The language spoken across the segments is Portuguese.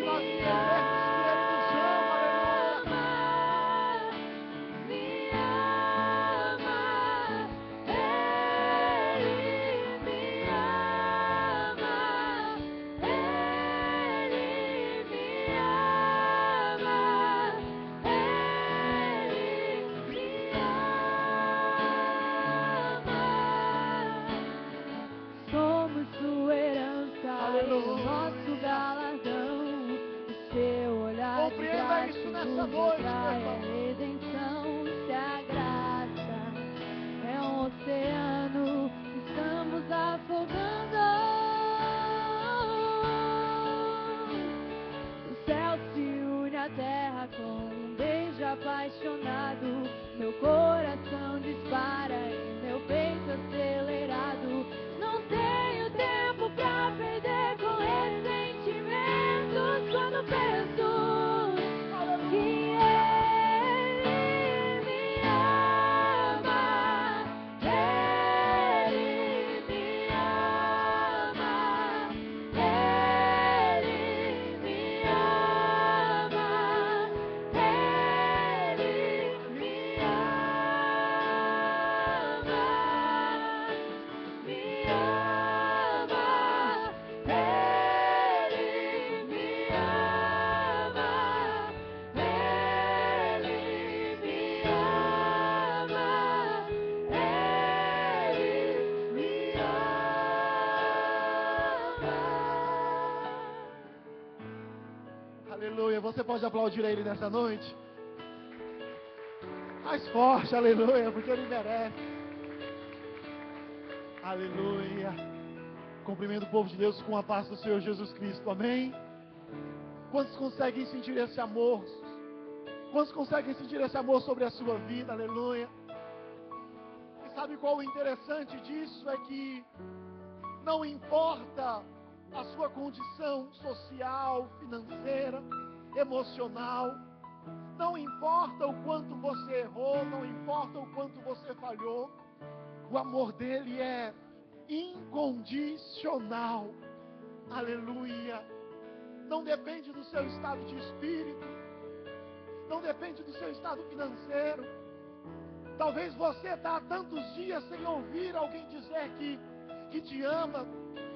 nós entendemos que Ele nos ama, aleluia. Somos sua herança, Aleluia. nosso galardão. O seu olhar de Compreenda graça isso nessa nos noite, atrai meu a irmão. redenção. Se a graça é um oceano, estamos afogando. O céu se une à terra com um beijo apaixonado. Meu coração dispara e meu peito acelerado. Não tenho tempo pra perder com ressentimentos quando penso que Ele me ama. Ele me ama. Ele me ama. Ele me Aleluia. Você pode aplaudir a Ele nessa noite? Mais forte, aleluia, porque Ele merece. Aleluia. Cumprimento o povo de Deus com a paz do Senhor Jesus Cristo, amém? Quantos conseguem sentir esse amor? Quantos conseguem sentir esse amor sobre a sua vida, aleluia? E sabe qual o interessante disso? É que não importa a sua condição social, financeira, emocional, não importa o quanto você errou, não importa o quanto você falhou, o amor dele é incondicional, aleluia. Não depende do seu estado de espírito, não depende do seu estado financeiro. Talvez você está há tantos dias sem ouvir alguém dizer que te ama,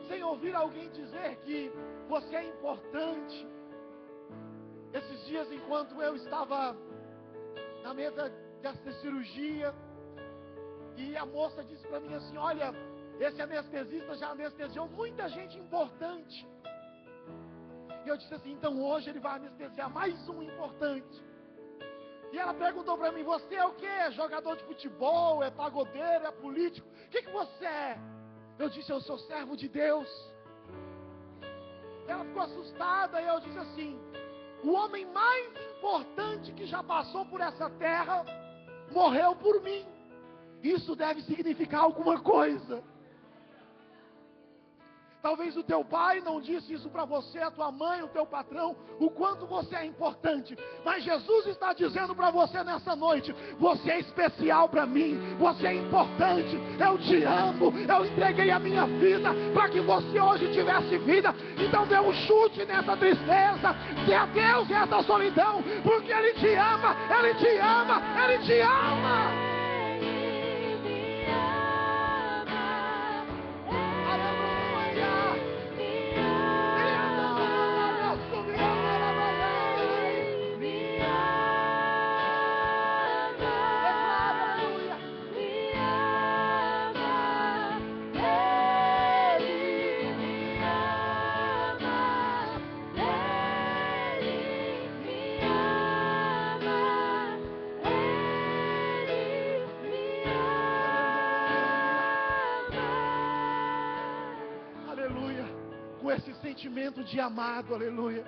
sem ouvir alguém dizer que você é importante. Esses dias, enquanto eu estava na mesa de cirurgia, e a moça disse para mim assim: olha, esse anestesista já anestesiou muita gente importante. E eu disse assim: então hoje ele vai anestesiar mais um importante. E ela perguntou para mim: você é o quê? É jogador de futebol? É pagodeiro? É político? O que você é? Eu disse: eu sou servo de Deus. Ela ficou assustada e eu disse assim: o homem mais importante que já passou por essa terra morreu por mim. Isso deve significar alguma coisa. Talvez o teu pai não disse isso para você, a tua mãe, o teu patrão, o quanto você é importante. Mas Jesus está dizendo para você nessa noite: você é especial para mim, você é importante, eu te amo, eu entreguei a minha vida para que você hoje tivesse vida. Então dê um chute nessa tristeza, dê adeus nessa solidão, porque Ele te ama, Ele te ama, Ele te ama. Esse sentimento de amado, aleluia.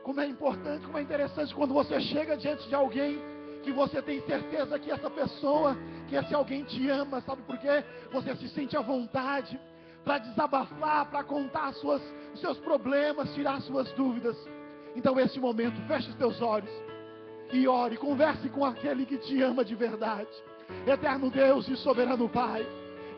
Como é importante, como é interessante quando você chega diante de alguém que você tem certeza que essa pessoa, que esse alguém te ama. Sabe por quê? Você se sente à vontade para desabafar, para contar os seus problemas, tirar suas dúvidas. Então nesse momento, feche os teus olhos e ore, converse com aquele que te ama de verdade. Eterno Deus e soberano Pai,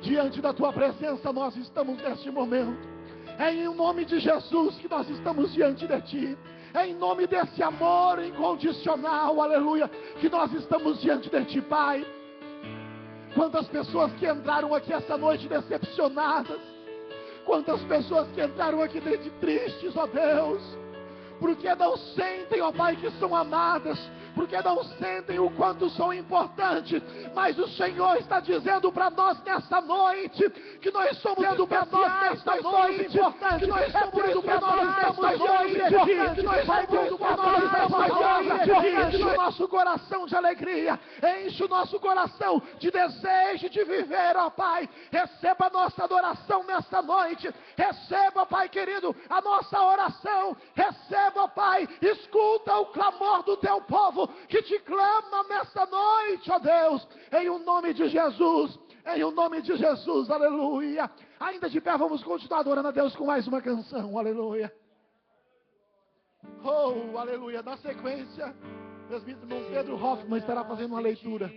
diante da tua presença nós estamos neste momento. É em nome de Jesus que nós estamos diante de Ti. É em nome desse amor incondicional, aleluia, que nós estamos diante de Ti, Pai. Quantas pessoas que entraram aqui essa noite decepcionadas, quantas pessoas que entraram aqui tristes, ó Deus, porque não sentem, ó Pai, que são amadas, porque não sentem o quanto são importantes, mas o Senhor está dizendo para nós nessa noite, que nós somos especiais, nós somos importantes, que nós somos para nós nessa noite, que nós somos para nós nessa noite, enche o nosso coração de alegria, enche o nosso coração de desejo de viver, ó Pai. Receba a nossa adoração nessa noite, receba, Pai querido, a nossa oração, receba, Pai, escuta o clamor do Teu povo, que te clama nessa noite, ó Deus, em o nome de Jesus, em o nome de Jesus, aleluia. Ainda de pé, vamos continuar adorando a Deus com mais uma canção, aleluia. Oh, aleluia. Na sequência, o presbítero irmão Pedro Hoffman estará fazendo uma leitura.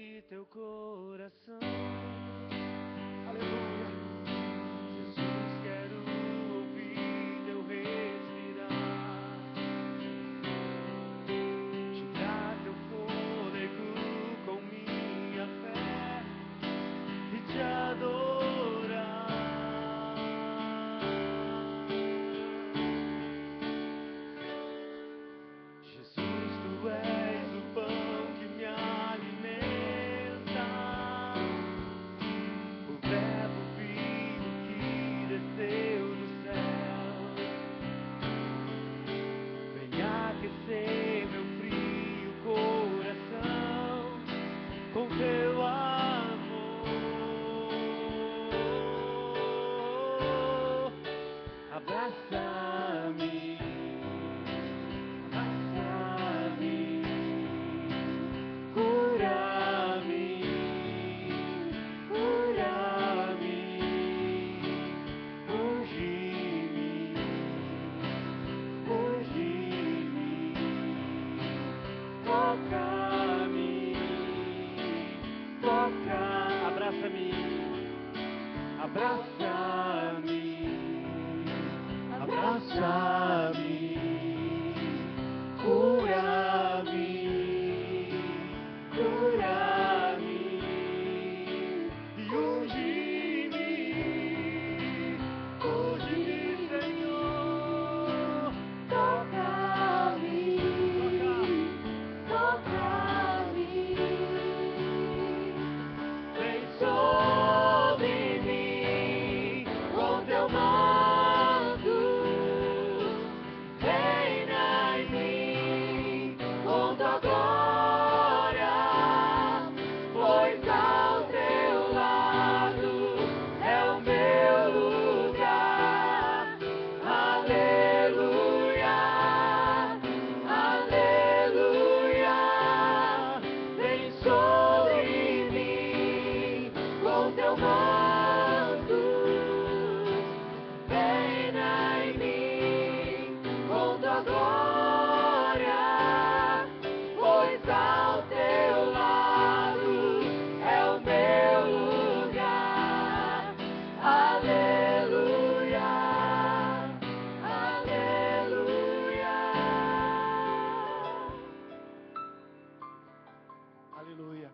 Aleluia.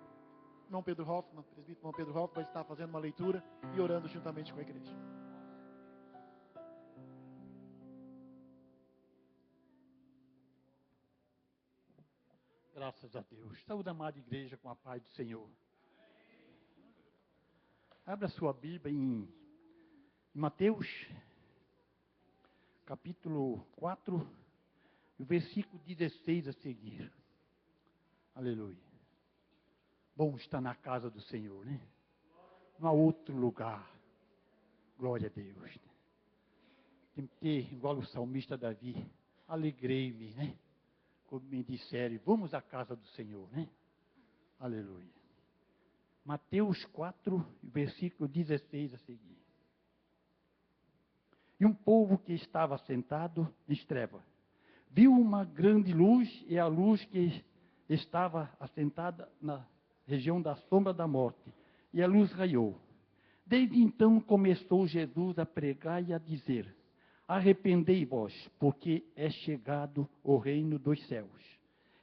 Irmão Pedro Hoffman, presbítero irmão Pedro Hoffman, vai estar fazendo uma leitura e orando juntamente com a igreja. Graças a Deus. Saúde, amada igreja, com a paz do Senhor. Abra sua Bíblia em Mateus, capítulo 4, o versículo 16 a seguir. Aleluia. Bom estar na casa do Senhor, né? Não há outro lugar. Glória a Deus. Tem que ter, igual o salmista Davi, alegrei-me, né? Como me disseram, vamos à casa do Senhor, né? Aleluia. Mateus 4, versículo 16 a seguir. E um povo que estava sentado em trevas viu uma grande luz, e a luz que estava assentada na região da sombra da morte, e a luz raiou. Desde então começou Jesus a pregar e a dizer: arrependei-vos, porque é chegado o reino dos céus.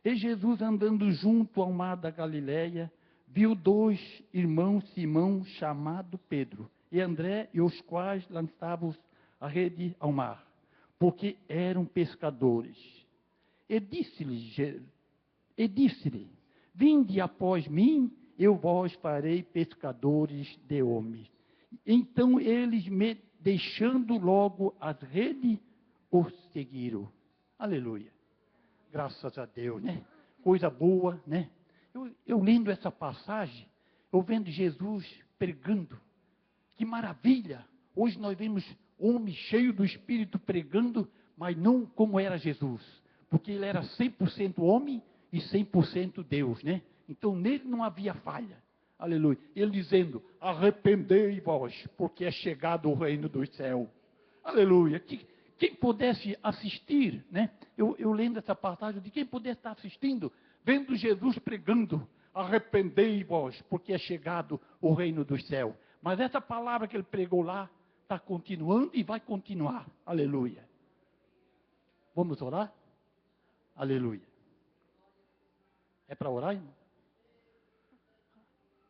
E Jesus, andando junto ao mar da Galileia, viu 2 irmãos Simão, chamado Pedro, e André, e os quais lançavam a rede ao mar, porque eram pescadores. E disse-lhe, vinde após mim, eu vos farei pescadores de homens. Então eles, deixando logo as redes, os seguiram. Aleluia. Graças a Deus, né? Coisa boa, né? Eu lendo essa passagem, eu vendo Jesus pregando. Que maravilha! Hoje nós vemos homens cheios do Espírito pregando, mas não como era Jesus. Porque ele era 100% homem e 100% Deus, né? Então nele não havia falha. Aleluia. Ele dizendo, arrependei-vos, porque é chegado o reino dos céus. Aleluia. Quem pudesse assistir, né? Eu lendo essa passagem, de quem pudesse estar assistindo, vendo Jesus pregando, arrependei-vos, porque é chegado o reino dos céus. Mas essa palavra que ele pregou lá, está continuando e vai continuar. Aleluia. Vamos orar? Aleluia. É para orar, irmão?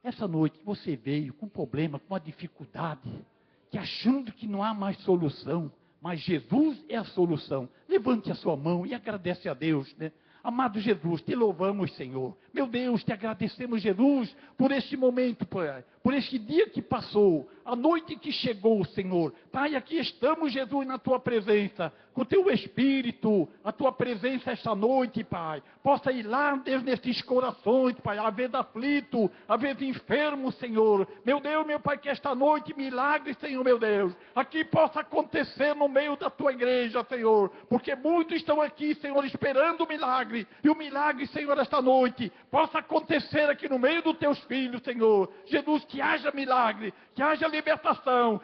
Essa noite você veio com problema, com uma dificuldade, que achando que não há mais solução, mas Jesus é a solução. Levante a sua mão e agradece a Deus, né? Amado Jesus, te louvamos, Senhor. Meu Deus, te agradecemos, Jesus, por este momento, Pai, por este dia que passou, a noite que chegou, Senhor. Pai, aqui estamos, Jesus, na tua presença, com o teu Espírito, a tua presença esta noite, Pai. Possa ir lá, Deus, nesses corações, Pai, às vezes aflito, às vezes enfermo, Senhor. Meu Deus, meu Pai, que esta noite, milagre, Senhor, meu Deus, aqui possa acontecer no meio da tua igreja, Senhor, porque muitos estão aqui, Senhor, esperando o milagre. E o milagre, Senhor, esta noite, possa acontecer aqui no meio dos teus filhos, Senhor. Jesus, que haja milagre, que haja libertação,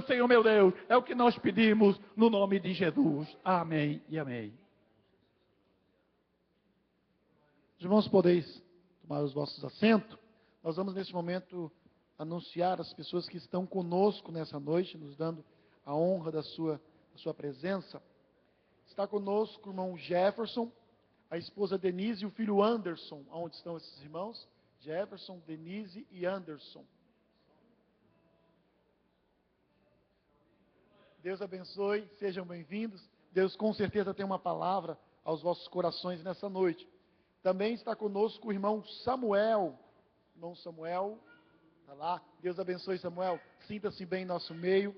Senhor, meu Deus. É o que nós pedimos no nome de Jesus. Amém e amém. Irmãos, podeis tomar os vossos assentos. Nós vamos neste momento anunciar as pessoas que estão conosco nessa noite, nos dando a honra da sua presença. Está conosco o irmão Jefferson, a esposa Denise e o filho Anderson. Onde estão esses irmãos? Jefferson, Denise e Anderson. Deus abençoe, sejam bem-vindos. Deus com certeza tem uma palavra aos vossos corações nessa noite. Também está conosco o irmão Samuel. Irmão Samuel, está lá. Deus abençoe, Samuel. Sinta-se bem em nosso meio.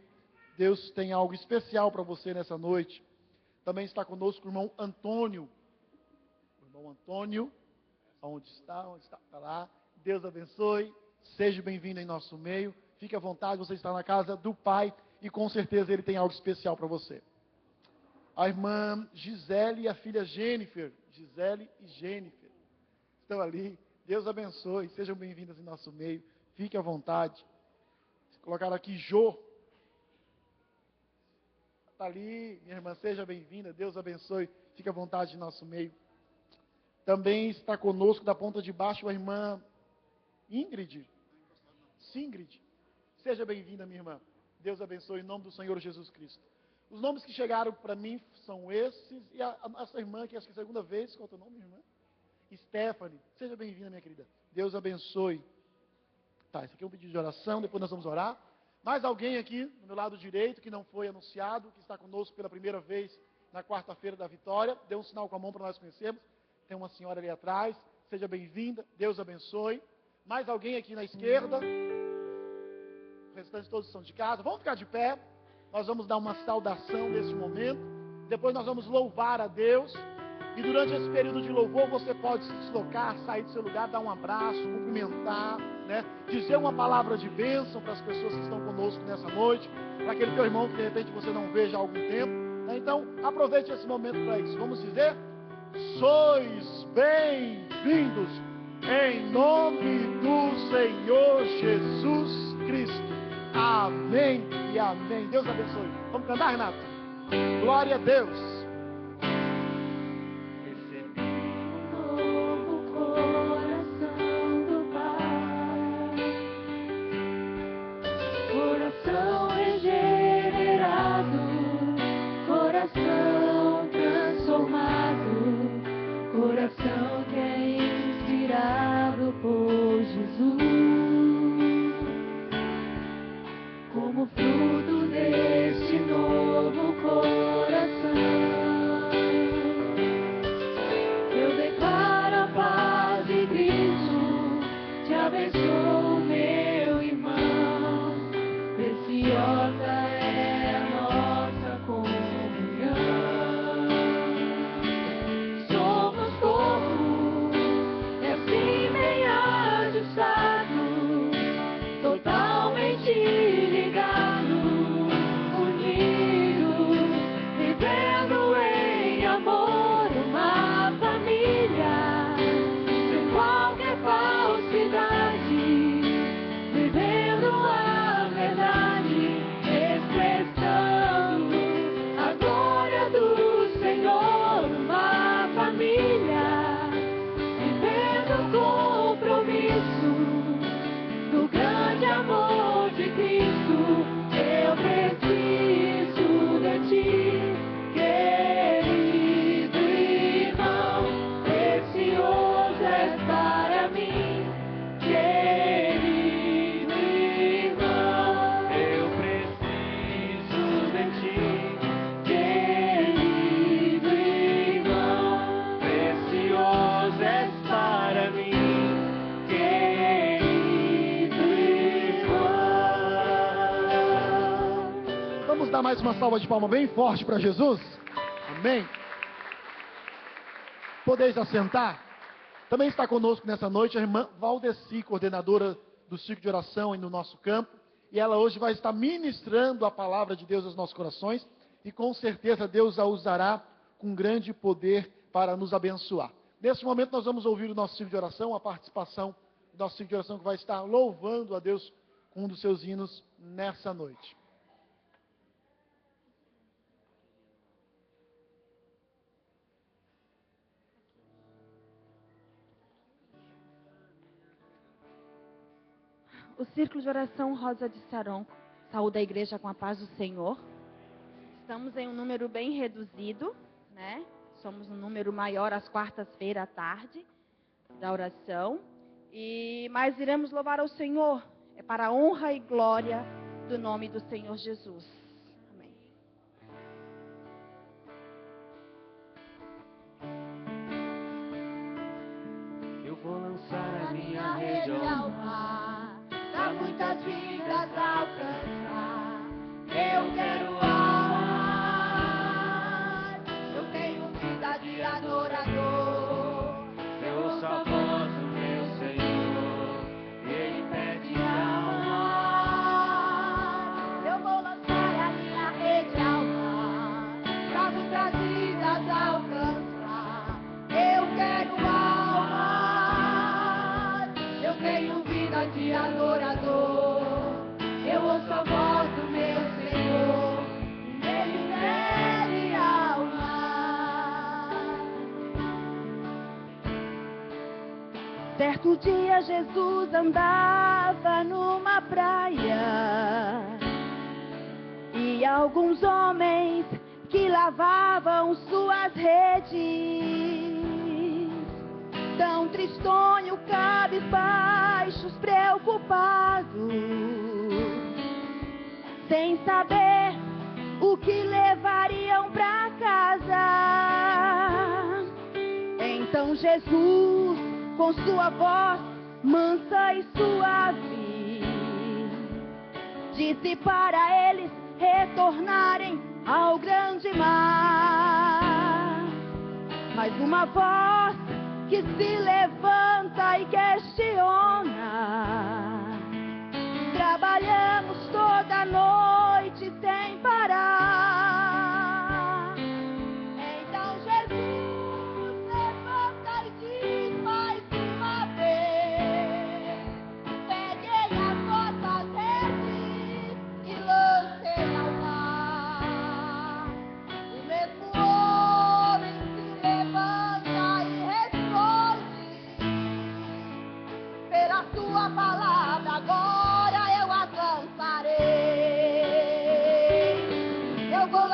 Deus tem algo especial para você nessa noite. Também está conosco o irmão Antônio. O irmão Antônio, onde está? Está lá. Deus abençoe. Seja bem-vindo em nosso meio. Fique à vontade, você está na casa do Pai e com certeza Ele tem algo especial para você. A irmã Gisele e a filha Jennifer. Gisele e Jennifer estão ali. Deus abençoe. Sejam bem-vindas em nosso meio. Fique à vontade. Colocaram aqui Jô. Está ali, minha irmã, seja bem-vinda, Deus abençoe, fique à vontade em nosso meio. Também está conosco da ponta de baixo a irmã Ingrid, seja bem-vinda, minha irmã, Deus abençoe em nome do Senhor Jesus Cristo. Os nomes que chegaram para mim são esses, e essa irmã, que acho que é a segunda vez, qual é o teu nome, minha irmã? Stephanie, seja bem-vinda, minha querida, Deus abençoe. Tá, esse aqui é um pedido de oração, depois nós vamos orar. Mais alguém aqui, do meu lado direito, que não foi anunciado, que está conosco pela primeira vez na quarta-feira da vitória. Dê um sinal com a mão para nós conhecermos. Tem uma senhora ali atrás. Seja bem-vinda. Deus abençoe. Mais alguém aqui na esquerda. Os restantes todos são de casa. Vamos ficar de pé. Nós vamos dar uma saudação nesse momento. Depois nós vamos louvar a Deus. E durante esse período de louvor, você pode se deslocar, sair do seu lugar, dar um abraço, cumprimentar, né? Dizer uma palavra de bênção para as pessoas que estão conosco nessa noite, para aquele teu irmão que de repente você não veja há algum tempo, né? Então, aproveite esse momento para isso. Vamos dizer: sois bem-vindos em nome do Senhor Jesus Cristo. Amém e amém. Deus abençoe. Vamos cantar, Renato? Glória a Deus. Regenerado. transformado, coração que é inspirado por Jesus, como fruto deste novo coração. Eu declaro a paz de Cristo, te abençoo, meu irmão, preciosa é a nossa comunhão. Somos corpo, é assim bem ajustado, totalmente ligado, unido, vivendo em amor, uma família, sem qualquer falsidade, vivendo a verdade, expressando a glória do Senhor, uma família, vivendo o compromisso do grande amor de Cristo. Eu preciso de ti, querido irmão, precioso és para mim, querido irmão. Eu preciso de ti, querido irmão, precioso és para mim, querido irmão. Vamos dar mais uma salva de palmas bem forte para Jesus? Amém? Podeis assentar? Também está conosco nessa noite a irmã Valdeci, coordenadora do ciclo de oração aí no nosso campo. E ela hoje vai estar ministrando a palavra de Deus aos nossos corações. E com certeza Deus a usará com grande poder para nos abençoar. Neste momento nós vamos ouvir o nosso ciclo de oração, a participação do nosso ciclo de oração que vai estar louvando a Deus com um dos seus hinos nessa noite. O Círculo de Oração Rosa de Saron saúda a igreja com a paz do Senhor. Estamos em um número bem reduzido, né? Somos um número maior às quartas-feiras à tarde da oração. Mas iremos louvar ao Senhor. É para a honra e glória do nome do Senhor Jesus. Amém. Eu vou lançar a minha rede ao mar, pra muitas vidas alcançar. Eu quero amar, eu tenho vida de adorador. Eu ouço a voz do meu Senhor, e Ele pede amar. Eu vou lançar a minha rede ao mar, pra muitas vidas alcançar. Eu quero amar, eu tenho vida de adorador. Eu ouço a voz do meu Senhor, e Ele pede amar. Certo dia Jesus andava numa praia e alguns homens que lavavam suas redes, tão tristonho, cabisbaixos, preocupados, sem saber o que levariam para casa. Então Jesus, com sua voz mansa e suave, disse para eles retornarem ao grande mar. Mas uma voz que se levanta e questiona: trabalhamos toda a noite sem parar. Então Jesus levanta e diz mais uma vez: peguei as vossas redes e lancei ao mar. O mesmo homem se levanta e responde: pela tua palavra agora eu alcançarei. Eu vou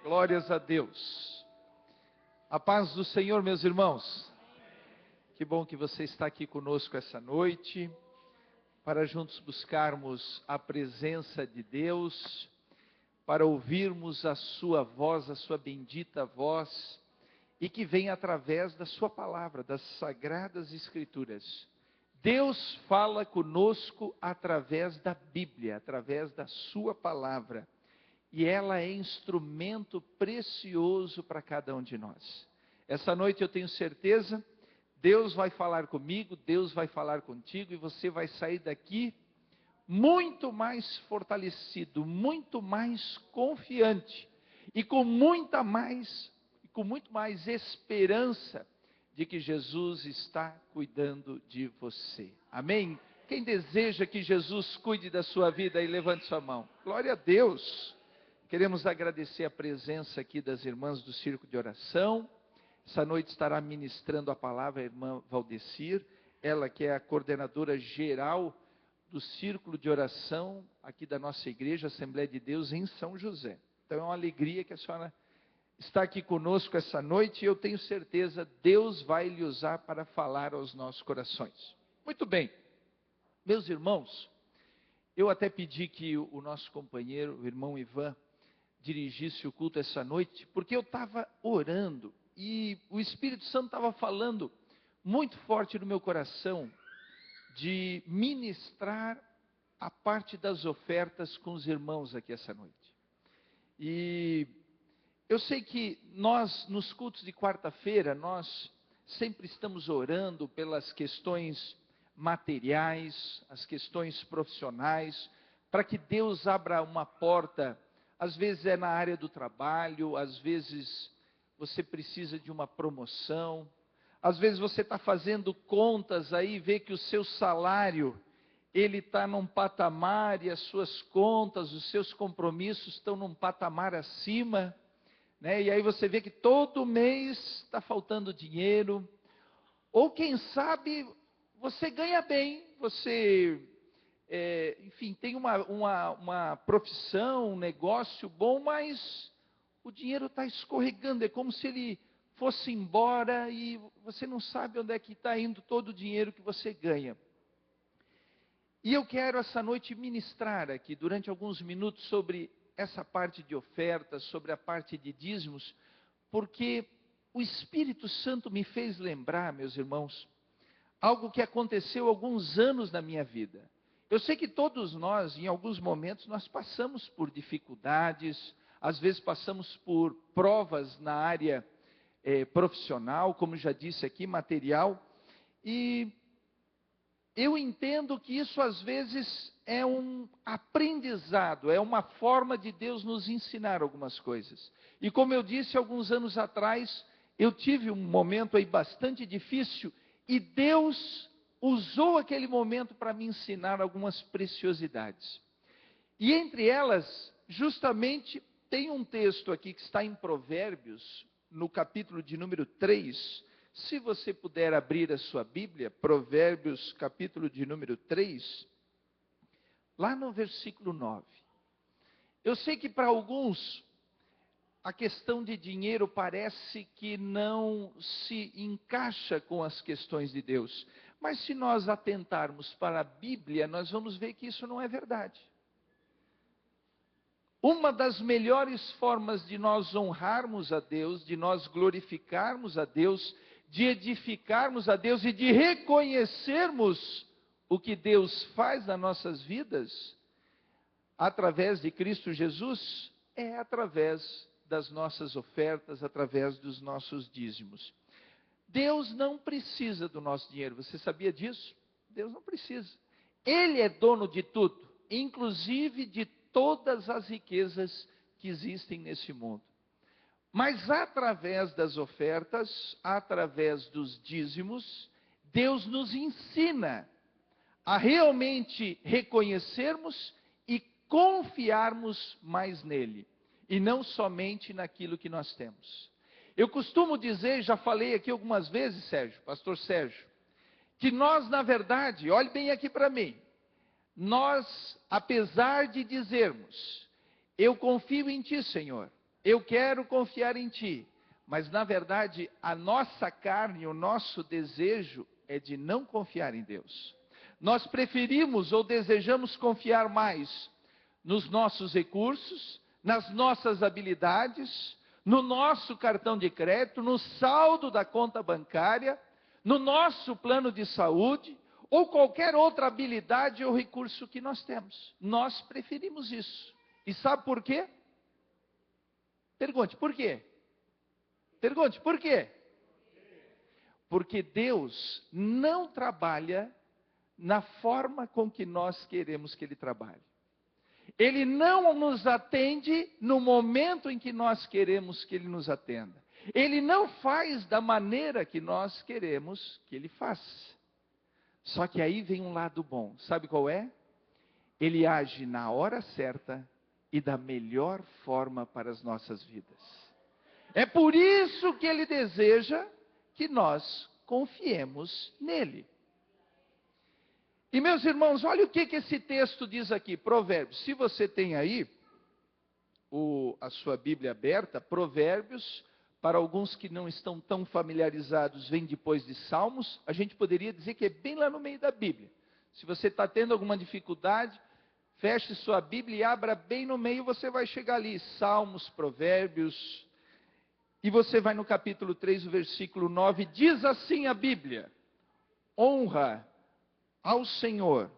Glórias a Deus. A paz do Senhor, meus irmãos. Que bom que você está aqui conosco essa noite, para juntos buscarmos a presença de Deus, para ouvirmos a sua voz, a sua bendita voz, e que vem através da sua palavra, das sagradas escrituras. Deus fala conosco através da Bíblia, através da sua palavra. E ela é instrumento precioso para cada um de nós. Essa noite eu tenho certeza, Deus vai falar comigo, Deus vai falar contigo, e você vai sair daqui muito mais fortalecido, muito mais confiante, e com muito mais esperança de que Jesus está cuidando de você. Amém? Quem deseja que Jesus cuide da sua vida, aí levante sua mão. Glória a Deus. Queremos agradecer a presença aqui das irmãs do Círculo de Oração. Essa noite estará ministrando a palavra a irmã Valdecir, ela que é a coordenadora geral do Círculo de Oração aqui da nossa igreja, Assembleia de Deus em São José. Então é uma alegria que a senhora está aqui conosco essa noite, e eu tenho certeza Deus vai lhe usar para falar aos nossos corações. Muito bem, meus irmãos, eu até pedi que o nosso companheiro, o irmão Ivan, dirigisse o culto essa noite, porque eu estava orando, e o Espírito Santo estava falando muito forte no meu coração, de ministrar a parte das ofertas com os irmãos aqui essa noite. E eu sei que nós, nos cultos de quarta-feira, nós sempre estamos orando pelas questões materiais, as questões profissionais, para que Deus abra uma porta. Às vezes é na área do trabalho, às vezes você precisa de uma promoção, às vezes você está fazendo contas aí e vê que o seu salário, ele está num patamar, e as suas contas, os seus compromissos estão num patamar acima, né? E aí você vê que todo mês está faltando dinheiro, ou quem sabe você ganha bem, você, enfim, tem uma profissão, um negócio bom, mas o dinheiro está escorregando, é como se ele fosse embora e você não sabe onde é que está indo todo o dinheiro que você ganha. E eu quero essa noite ministrar aqui, durante alguns minutos, sobre essa parte de ofertas, sobre a parte de dízimos, porque o Espírito Santo me fez lembrar, meus irmãos, algo que aconteceu há alguns anos na minha vida. Eu sei que todos nós, em alguns momentos, nós passamos por dificuldades, às vezes passamos por provas na área profissional, como já disse aqui, material, e eu entendo que isso às vezes é um aprendizado, é uma forma de Deus nos ensinar algumas coisas. E como eu disse alguns anos atrás, eu tive um momento aí bastante difícil, e Deus usou aquele momento para me ensinar algumas preciosidades. E entre elas, justamente, tem um texto aqui que está em Provérbios, no capítulo de número 3, se você puder abrir a sua Bíblia, Provérbios, capítulo de número 3, lá no versículo 9. Eu sei que para alguns, a questão de dinheiro parece que não se encaixa com as questões de Deus. Mas se nós atentarmos para a Bíblia, nós vamos ver que isso não é verdade. Uma das melhores formas de nós honrarmos a Deus, de nós glorificarmos a Deus, de edificarmos a Deus e de reconhecermos o que Deus faz nas nossas vidas, através de Cristo Jesus, é através das nossas ofertas, através dos nossos dízimos. Deus não precisa do nosso dinheiro, você sabia disso? Deus não precisa. Ele é dono de tudo, inclusive de todas as riquezas que existem nesse mundo. Mas através das ofertas, através dos dízimos, Deus nos ensina a realmente reconhecermos e confiarmos mais nele, e não somente naquilo que nós temos. Eu costumo dizer, já falei aqui algumas vezes, Sérgio, pastor Sérgio, que nós, na verdade, olhe bem aqui para mim, nós, apesar de dizermos, eu confio em ti, Senhor, eu quero confiar em ti. Mas na verdade, a nossa carne, o nosso desejo é de não confiar em Deus. Nós preferimos ou desejamos confiar mais nos nossos recursos, nas nossas habilidades, no nosso cartão de crédito, no saldo da conta bancária, no nosso plano de saúde, ou qualquer outra habilidade ou recurso que nós temos. Nós preferimos isso. E sabe por quê? Pergunte, por quê? Pergunte, por quê? Porque Deus não trabalha na forma com que nós queremos que Ele trabalhe. Ele não nos atende no momento em que nós queremos que Ele nos atenda. Ele não faz da maneira que nós queremos que Ele faça. Só que aí vem um lado bom. Sabe qual é? Ele age na hora certa e da melhor forma para as nossas vidas. É por isso que Ele deseja que nós confiemos nele. E meus irmãos, olha o que esse texto diz aqui, Provérbios. Se você tem aí a sua Bíblia aberta, Provérbios, para alguns que não estão tão familiarizados, vem depois de Salmos, a gente poderia dizer que é bem lá no meio da Bíblia. Se você está tendo alguma dificuldade, feche sua Bíblia e abra bem no meio, você vai chegar ali, Salmos, Provérbios. E você vai no capítulo 3, o versículo 9, diz assim a Bíblia: honra ao Senhor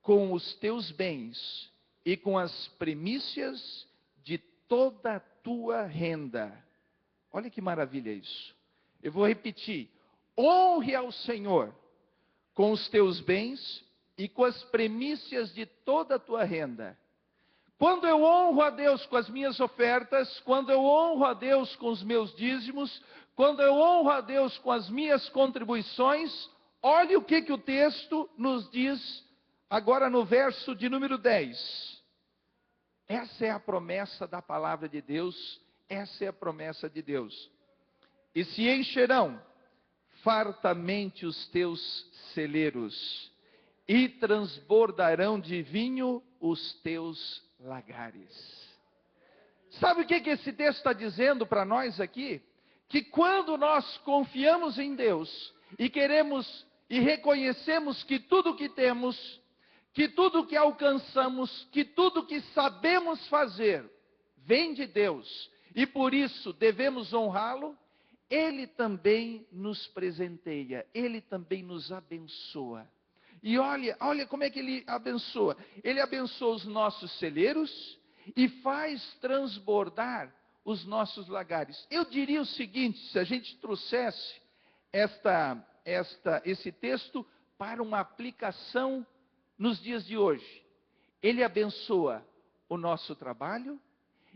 com os teus bens e com as primícias de toda a tua renda. Olha que maravilha isso. Eu vou repetir: honre ao Senhor com os teus bens e com as primícias de toda a tua renda. Quando eu honro a Deus com as minhas ofertas, quando eu honro a Deus com os meus dízimos, quando eu honro a Deus com as minhas contribuições, olhe o que o texto nos diz agora no verso de número 10. Essa é a promessa da palavra de Deus, essa é a promessa de Deus. E se encherão fartamente os teus celeiros, e transbordarão de vinho os teus lagares. Sabe o que esse texto está dizendo para nós aqui? Que quando nós confiamos em Deus e queremos e reconhecemos que tudo que temos, que tudo que alcançamos, que tudo que sabemos fazer vem de Deus e por isso devemos honrá-lo, Ele também nos presenteia, Ele também nos abençoa. E olha como é que Ele abençoa. Ele abençoa os nossos celeiros e faz transbordar os nossos lagares. Eu diria o seguinte, se a gente trouxesse esse texto para uma aplicação nos dias de hoje. Ele abençoa o nosso trabalho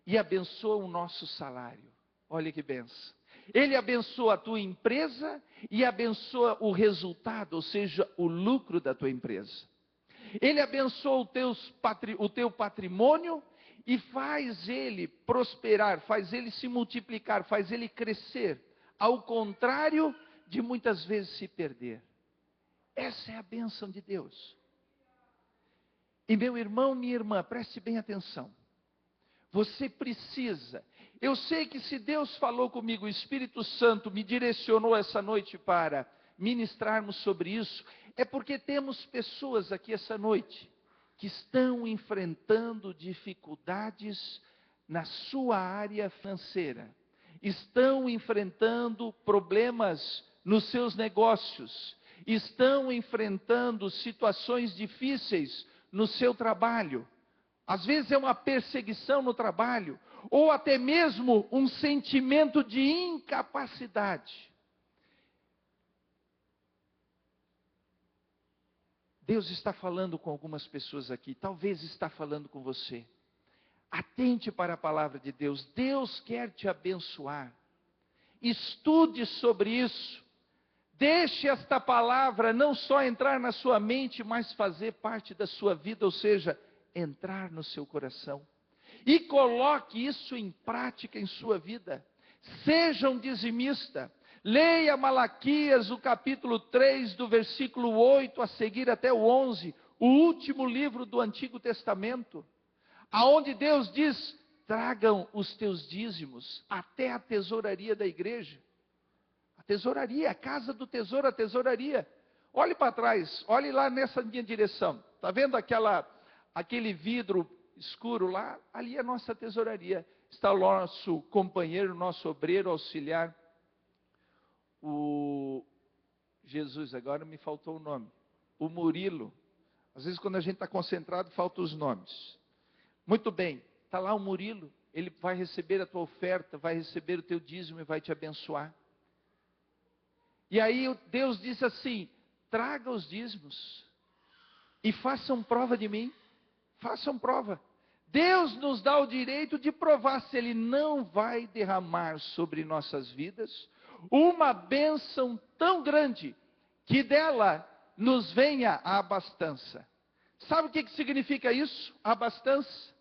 e abençoa o nosso salário. Olha que benção. Ele abençoa a tua empresa e abençoa o resultado, ou seja, o lucro da tua empresa. Ele abençoa o teu patrimônio e faz ele prosperar, faz ele se multiplicar, faz ele crescer. Ao contrário de muitas vezes se perder. Essa é a bênção de Deus. E meu irmão, minha irmã, preste bem atenção. Você precisa. Eu sei que se Deus falou comigo, o Espírito Santo me direcionou essa noite para ministrarmos sobre isso, é porque temos pessoas aqui essa noite que estão enfrentando dificuldades na sua área financeira, estão enfrentando problemas nos seus negócios, estão enfrentando situações difíceis no seu trabalho. Às vezes é uma perseguição no trabalho, ou até mesmo um sentimento de incapacidade. Deus está falando com algumas pessoas aqui, talvez está falando com você. Atente para a palavra de Deus, Deus quer te abençoar. Estude sobre isso. Deixe esta palavra não só entrar na sua mente, mas fazer parte da sua vida, ou seja, entrar no seu coração. E coloque isso em prática em sua vida. Seja um dizimista. Leia Malaquias, o capítulo 3, do versículo 8 a seguir até o 11, o último livro do Antigo Testamento, aonde Deus diz: tragam os teus dízimos até a tesouraria da igreja. A tesouraria, a casa do tesouro, a tesouraria. Olhe para trás, olhe lá nessa minha direção. Está vendo aquele vidro escuro lá? Ali é a nossa tesouraria. Está o nosso companheiro, nosso obreiro, auxiliar. Jesus, agora me faltou o nome. O Murilo. Às vezes quando a gente está concentrado, faltam os nomes. Muito bem, está lá o Murilo. Ele vai receber a tua oferta, vai receber o teu dízimo e vai te abençoar. E aí Deus disse assim: traga os dízimos e façam prova de mim. Façam prova. Deus nos dá o direito de provar se Ele não vai derramar sobre nossas vidas uma bênção tão grande que dela nos venha a abastança. Sabe o que significa isso? Abastança.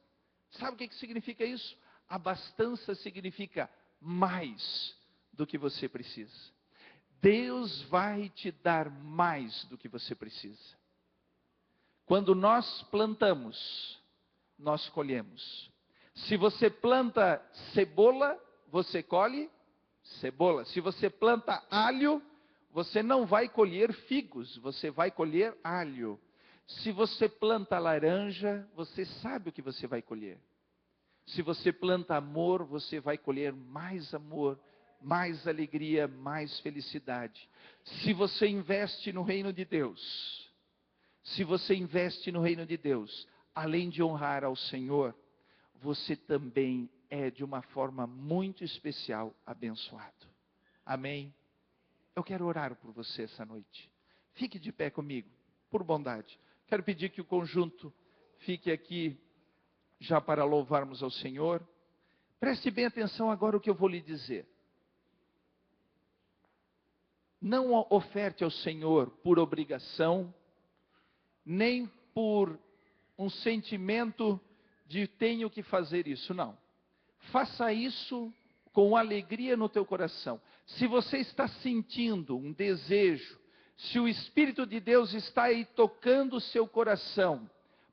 Sabe o que significa isso? Abastança significa mais do que você precisa. Deus vai te dar mais do que você precisa. Quando nós plantamos, nós colhemos. Se você planta cebola, você colhe cebola. Se você planta alho, você não vai colher figos, você vai colher alho. Se você planta laranja, você sabe o que você vai colher. Se você planta amor, você vai colher mais amor, mais alegria, mais felicidade. Se você investe no reino de Deus, além de honrar ao Senhor, você também é de uma forma muito especial abençoado. Amém? Eu quero orar por você essa noite. Fique de pé comigo, por bondade. Quero pedir que o conjunto fique aqui já para louvarmos ao Senhor. Preste bem atenção agora o que eu vou lhe dizer. Não oferte ao Senhor por obrigação, nem por um sentimento de tenho que fazer isso, não. Faça isso com alegria no teu coração. Se você está sentindo um desejo, se o Espírito de Deus está aí tocando o seu coração,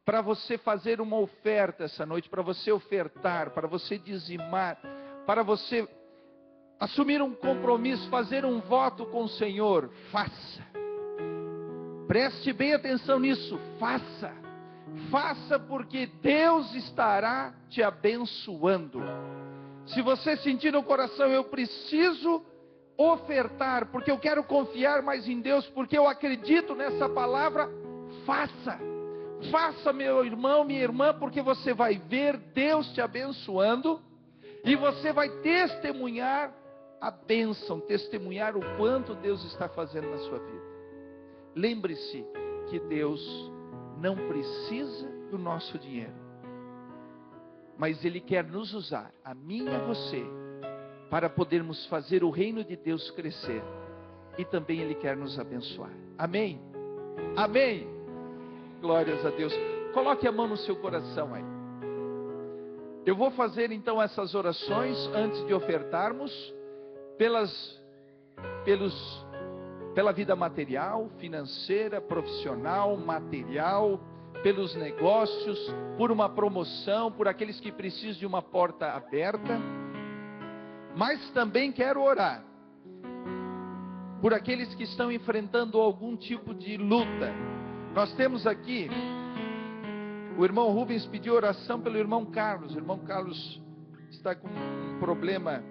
para você fazer uma oferta essa noite, para você ofertar, para você dizimar, para você assumir um compromisso, fazer um voto com o Senhor, faça. Preste bem atenção nisso, faça. Faça porque Deus estará te abençoando. Se você sentir no coração, eu preciso ofertar, porque eu quero confiar mais em Deus, porque eu acredito nessa palavra, faça. Faça, meu irmão, minha irmã, porque você vai ver Deus te abençoando e você vai testemunhar a bênção, testemunhar o quanto Deus está fazendo na sua vida. Lembre-se que Deus não precisa do nosso dinheiro, mas Ele quer nos usar, a mim e a você, para podermos fazer o reino de Deus crescer, e também Ele quer nos abençoar. Amém? Amém? Glórias a Deus. Coloque a mão no seu coração aí. Eu vou fazer então essas orações antes de ofertarmos pela vida material, financeira, profissional, material, pelos negócios, por uma promoção, por aqueles que precisam de uma porta aberta. Mas também quero orar por aqueles que estão enfrentando algum tipo de luta. Nós temos aqui, o irmão Rubens pediu oração pelo irmão Carlos. O irmão Carlos está com um problema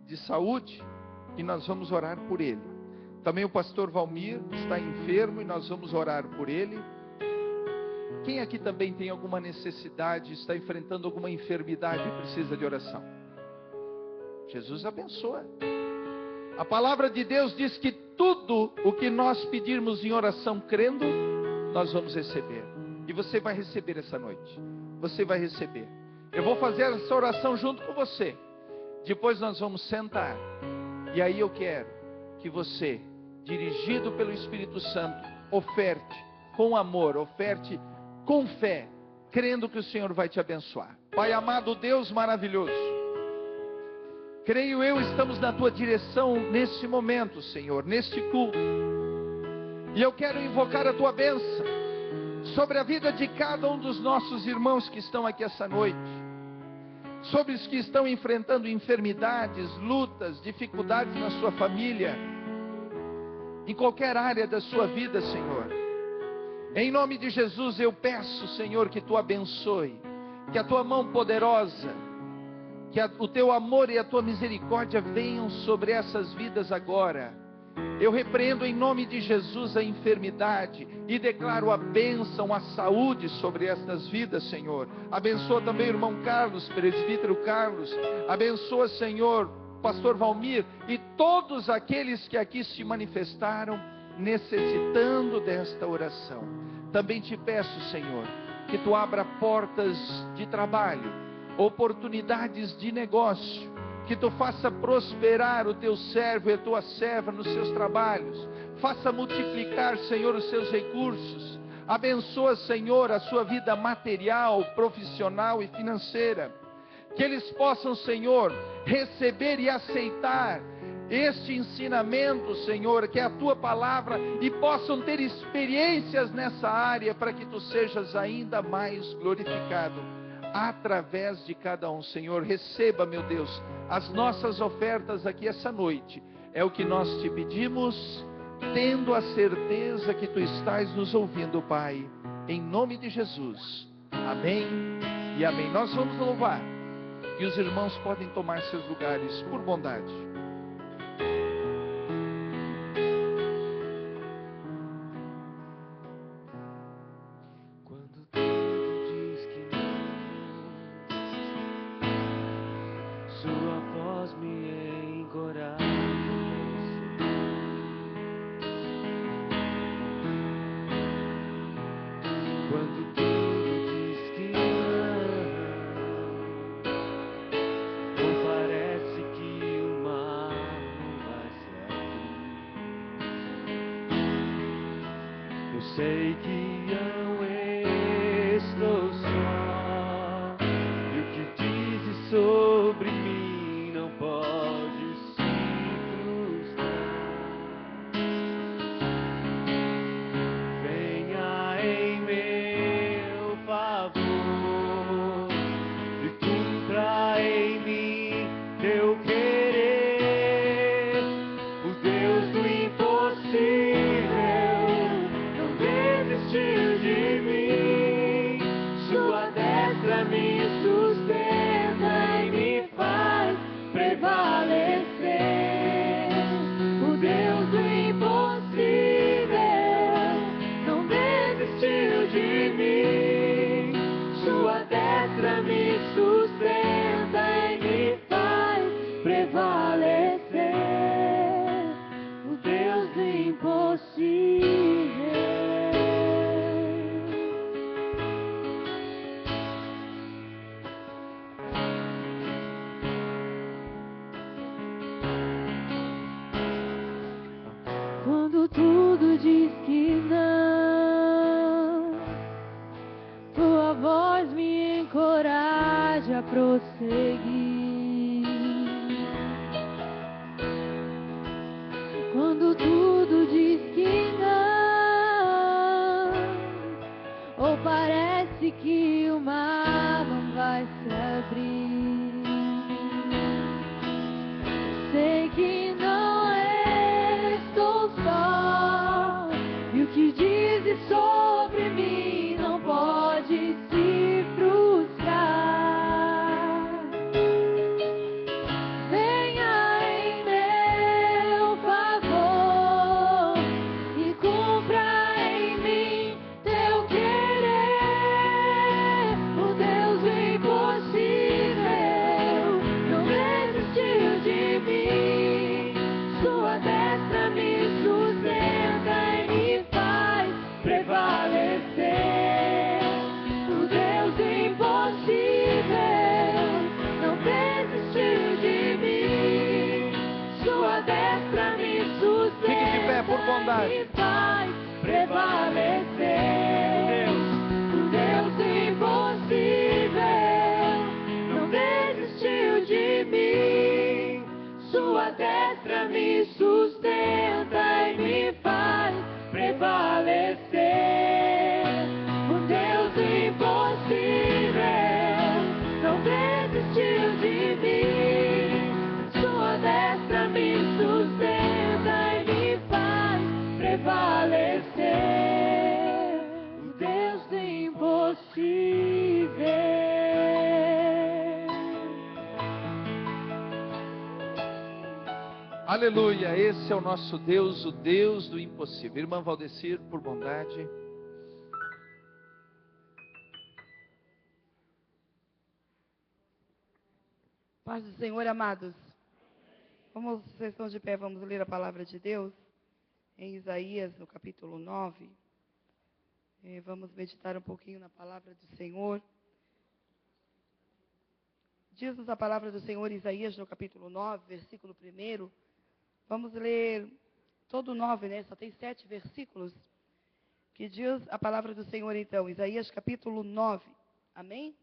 de saúde e nós vamos orar por ele. Também o pastor Valmir está enfermo e nós vamos orar por ele. Quem aqui também tem alguma necessidade, está enfrentando alguma enfermidade e precisa de oração? Jesus abençoa. A palavra de Deus diz que tudo o que nós pedirmos em oração crendo, nós vamos receber. E você vai receber essa noite. Você vai receber. Eu vou fazer essa oração junto com você. Depois nós vamos sentar. E aí eu quero que você, dirigido pelo Espírito Santo, oferte com amor, oferte com fé, crendo que o Senhor vai te abençoar. Pai amado, Deus maravilhoso, creio eu, estamos na tua direção nesse momento, Senhor, neste culto. E eu quero invocar a tua bênção sobre a vida de cada um dos nossos irmãos que estão aqui essa noite, sobre os que estão enfrentando enfermidades, lutas, dificuldades na sua família, em qualquer área da sua vida, Senhor. Em nome de Jesus eu peço, Senhor, que Tu abençoe, que a Tua mão poderosa, que o Teu amor e a Tua misericórdia venham sobre essas vidas agora. Eu repreendo em nome de Jesus a enfermidade e declaro a bênção, a saúde sobre estas vidas, Senhor. Abençoa também o irmão Carlos, presbítero Carlos. Abençoa, Senhor, pastor Valmir e todos aqueles que aqui se manifestaram necessitando desta oração. Também te peço, Senhor, que Tu abra portas de trabalho, oportunidades de negócio, que Tu faça prosperar o Teu servo e a Tua serva nos seus trabalhos, faça multiplicar, Senhor, os seus recursos, abençoa, Senhor, a sua vida material, profissional e financeira, que eles possam, Senhor, receber e aceitar este ensinamento, Senhor, que é a Tua palavra, e possam ter experiências nessa área, para que Tu sejas ainda mais glorificado através de cada um. Senhor, receba, meu Deus, as nossas ofertas aqui essa noite. É o que nós Te pedimos, tendo a certeza que Tu estás nos ouvindo, Pai, em nome de Jesus. Amém e amém. Nós vamos louvar, e os irmãos podem tomar seus lugares, por bondade. Sei que eu estou só, e o que dizes sobre mim não pode se frustrar. Venha em meu favor e cumpra em mim teu querer, o Deus do impossível. De mim, sua destra me sustenta e me faz prevalecer. O Deus do impossível não desistiu de mim, sua destra me sustenta e me faz prevalecer. O Deus do impossível. Quando tudo diz que não, Tua voz me encoraja a prosseguir. Quando tudo diz que não, ou parece que o mar não vai se abrir, sei que não e o que dizes sobre mim não pode se frustrar. Venha em meu favor e cumpra em mim teu querer. O Deus do impossível não desistiu de mim, sua destra me sustenta e me faz prevalecer. O Deus do impossível não desistiu de mim, sua destra me sustenta. Fique de pé, por bondade. E me faz prevalecer. O Deus do impossível não desistiu de mim, sua destra me sustenta e me faz prevalecer. Aleluia, esse é o nosso Deus, o Deus do impossível. Irmã Valdecir, por bondade. Paz do Senhor, amados. Como vocês estão de pé, vamos ler a palavra de Deus em Isaías, no capítulo 9. Vamos meditar um pouquinho na palavra do Senhor. Diz-nos a palavra do Senhor em Isaías, no capítulo 9, versículo 1. Vamos ler todo o 9, né? Só tem 7 versículos. Que diz a palavra do Senhor, então, Isaías, capítulo 9. Amém?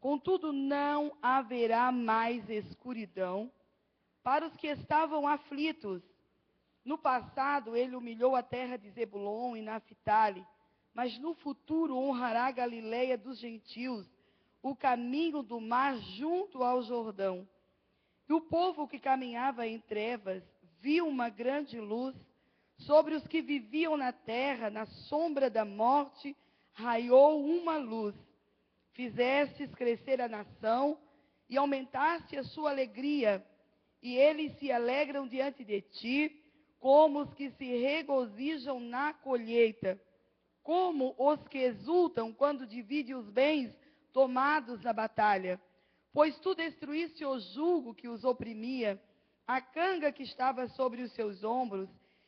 Contudo, não haverá mais escuridão para os que estavam aflitos. No passado, ele humilhou a terra de Zebulon e Naphtali, mas no futuro honrará a Galileia dos gentios, o caminho do mar junto ao Jordão. E o povo que caminhava em trevas viu uma grande luz. Sobre os que viviam na terra, na sombra da morte, raiou uma luz. Fizestes crescer a nação e aumentaste a sua alegria, e eles se alegram diante de ti, como os que se regozijam na colheita, como os que exultam quando dividem os bens tomados na batalha. Pois tu destruíste o jugo que os oprimia, a canga que estava sobre os seus ombros,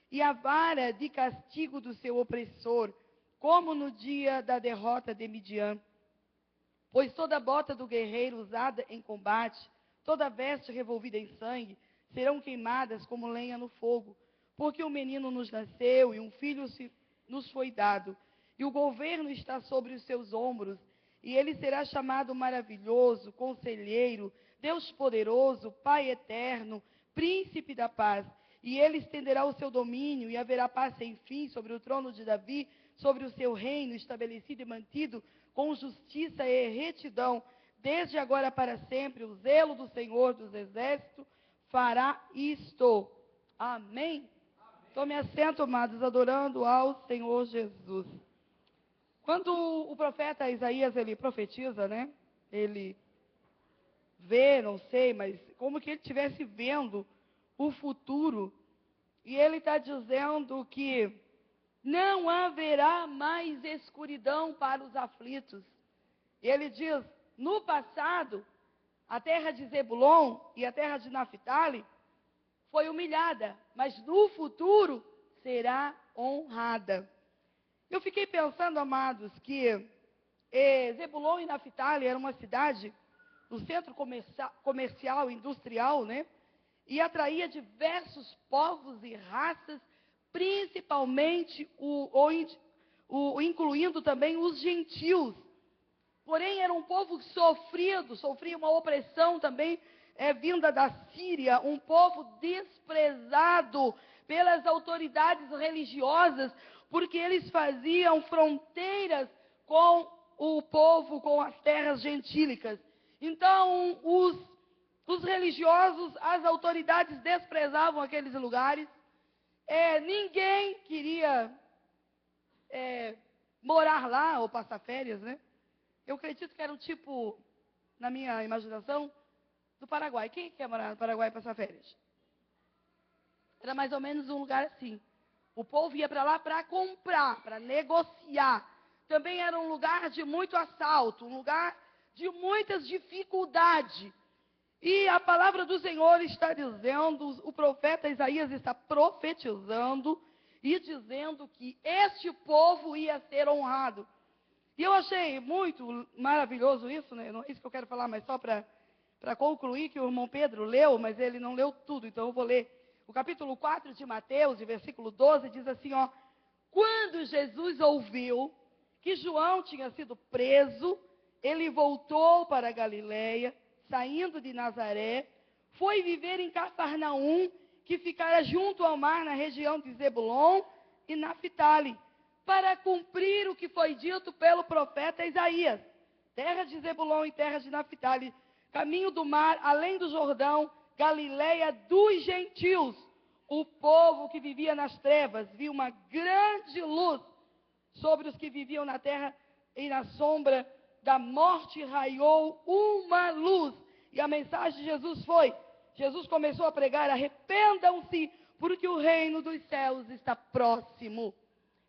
e a vara de castigo do seu opressor, como no dia da derrota de Midian. Pois toda bota do guerreiro usada em combate, toda veste revolvida em sangue, serão queimadas como lenha no fogo. Porque um menino nos nasceu e um filho nos foi dado, e o governo está sobre os seus ombros, e ele será chamado maravilhoso, conselheiro, Deus poderoso, Pai eterno, príncipe da paz. E ele estenderá o seu domínio, e haverá paz sem fim sobre o trono de Davi, sobre o seu reino estabelecido e mantido com justiça e retidão, desde agora para sempre. O zelo do Senhor dos Exércitos fará isto. Amém? Tome assento, amados, adorando ao Senhor Jesus. Quando o profeta Isaías, ele profetiza, né? Ele vê, não sei, mas como que ele estivesse vendo o futuro. E ele está dizendo que não haverá mais escuridão para os aflitos. Ele diz, no passado, a terra de Zebulon e a terra de Naphtali foi humilhada, mas no futuro será honrada. Eu fiquei pensando, amados, que Zebulon e Naphtali era uma cidade, um centro comercial, industrial, né? E atraía diversos povos e raças, principalmente incluindo também os gentios. Porém, era um povo sofrido, sofria uma opressão também vinda da Síria, um povo desprezado pelas autoridades religiosas, porque eles faziam fronteiras com o povo, com as terras gentílicas. Então, os religiosos, as autoridades desprezavam aqueles lugares. Ninguém queria morar lá ou passar férias, né? Eu acredito que era um tipo, na minha imaginação, do Paraguai. Quem quer morar no Paraguai e passar férias? Era mais ou menos um lugar assim. O povo ia para lá para comprar, para negociar. Também era um lugar de muito assalto, um lugar de muitas dificuldades. E a palavra do Senhor está dizendo, o profeta Isaías está profetizando e dizendo que este povo ia ser honrado. E eu achei muito maravilhoso isso, né? Não é isso que eu quero falar, mas só para concluir, que o irmão Pedro leu, mas ele não leu tudo, então eu vou ler. O capítulo 4 de Mateus, de versículo 12, diz assim, ó: quando Jesus ouviu que João tinha sido preso, ele voltou para a Galileia, saindo de Nazaré, foi viver em Cafarnaum, que ficara junto ao mar, na região de Zebulon e Naphtali, para cumprir o que foi dito pelo profeta Isaías. Terra de Zebulon e terra de Naphtali, caminho do mar, além do Jordão, Galileia dos gentios. O povo que vivia nas trevas viu uma grande luz. Sobre os que viviam na terra e na sombra da morte raiou uma luz. E a mensagem de Jesus foi: Jesus começou a pregar: arrependam-se, porque o reino dos céus está próximo.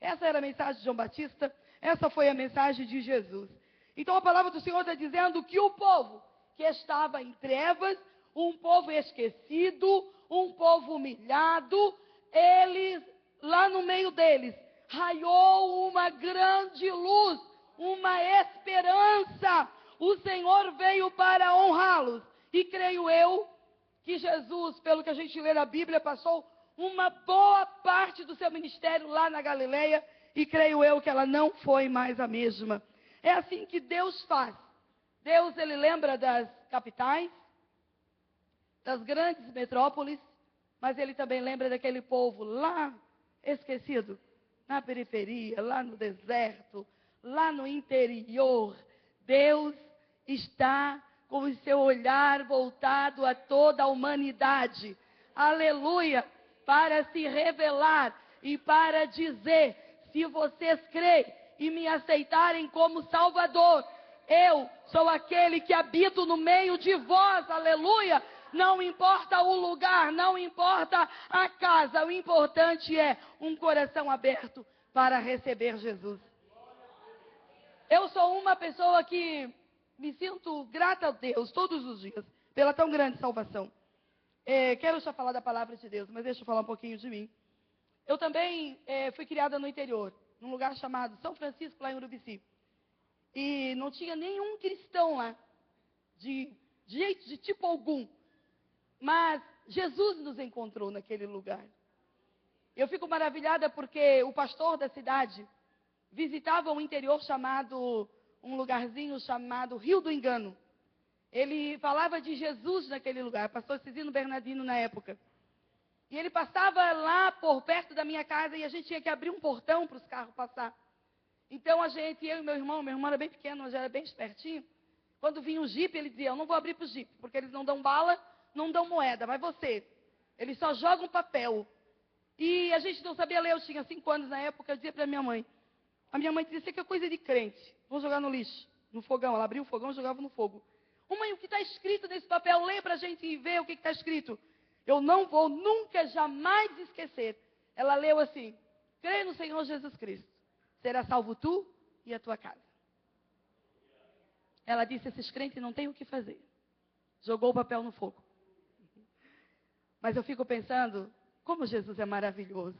Essa era a mensagem de João Batista, essa foi a mensagem de Jesus. Então a palavra do Senhor está dizendo que o povo que estava em trevas, um povo esquecido, um povo humilhado, eles, lá no meio deles, raiou uma grande luz, uma esperança. O Senhor veio para honrá-los. E creio eu que Jesus, pelo que a gente lê na Bíblia, passou uma boa parte do seu ministério lá na Galileia, e creio eu que ela não foi mais a mesma. É assim que Deus faz. Deus, ele lembra das capitais, das grandes metrópoles, mas ele também lembra daquele povo lá esquecido, na periferia, lá no deserto, lá no interior. Deus está com o seu olhar voltado a toda a humanidade. Aleluia! Para se revelar e para dizer: se vocês creem e me aceitarem como Salvador, eu sou aquele que habito no meio de vós. Aleluia! Não importa o lugar, não importa a casa, o importante é um coração aberto para receber Jesus. Eu sou uma pessoa que me sinto grata a Deus todos os dias pela tão grande salvação. Quero já falar da palavra de Deus, mas deixa eu falar um pouquinho de mim. Eu também fui criada no interior, num lugar chamado São Francisco, lá em Urubici. E não tinha nenhum cristão lá, de jeito, de tipo algum. Mas Jesus nos encontrou naquele lugar. Eu fico maravilhada porque o pastor da cidade visitava um interior chamado, um lugarzinho chamado Rio do Engano. Ele falava de Jesus naquele lugar, pastor Cisino Bernardino na época. E ele passava lá por perto da minha casa e a gente tinha que abrir um portão para os carros passar. Então eu e meu irmão era bem pequeno, já era bem espertinho. Quando vinha um jipe, ele dizia: eu não vou abrir para o jipe, porque eles não dão bala, não dão moeda, mas você, eles só jogam papel. E a gente não sabia ler, eu tinha 5 anos na época, eu dizia para minha mãe. A minha mãe dizia: isso aqui é coisa de crente, vou jogar no lixo, no fogão. Ela abria o fogão e jogava no fogo. Mãe, o que está escrito nesse papel? Lê para a gente ver o que está escrito. Eu não vou nunca, jamais esquecer. Ela leu assim: crê no Senhor Jesus Cristo, será salvo tu e a tua casa. Ela disse: esses crentes não têm o que fazer. Jogou o papel no fogo. Mas eu fico pensando, como Jesus é maravilhoso.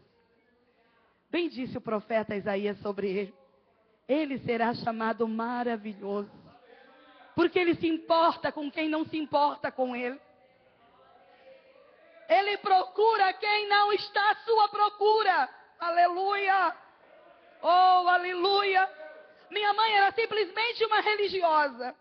Bem disse o profeta Isaías sobre ele: ele será chamado maravilhoso, porque ele se importa com quem não se importa com ele. Ele procura quem não está à sua procura. Aleluia! Oh, aleluia! Minha mãe era simplesmente uma religiosa.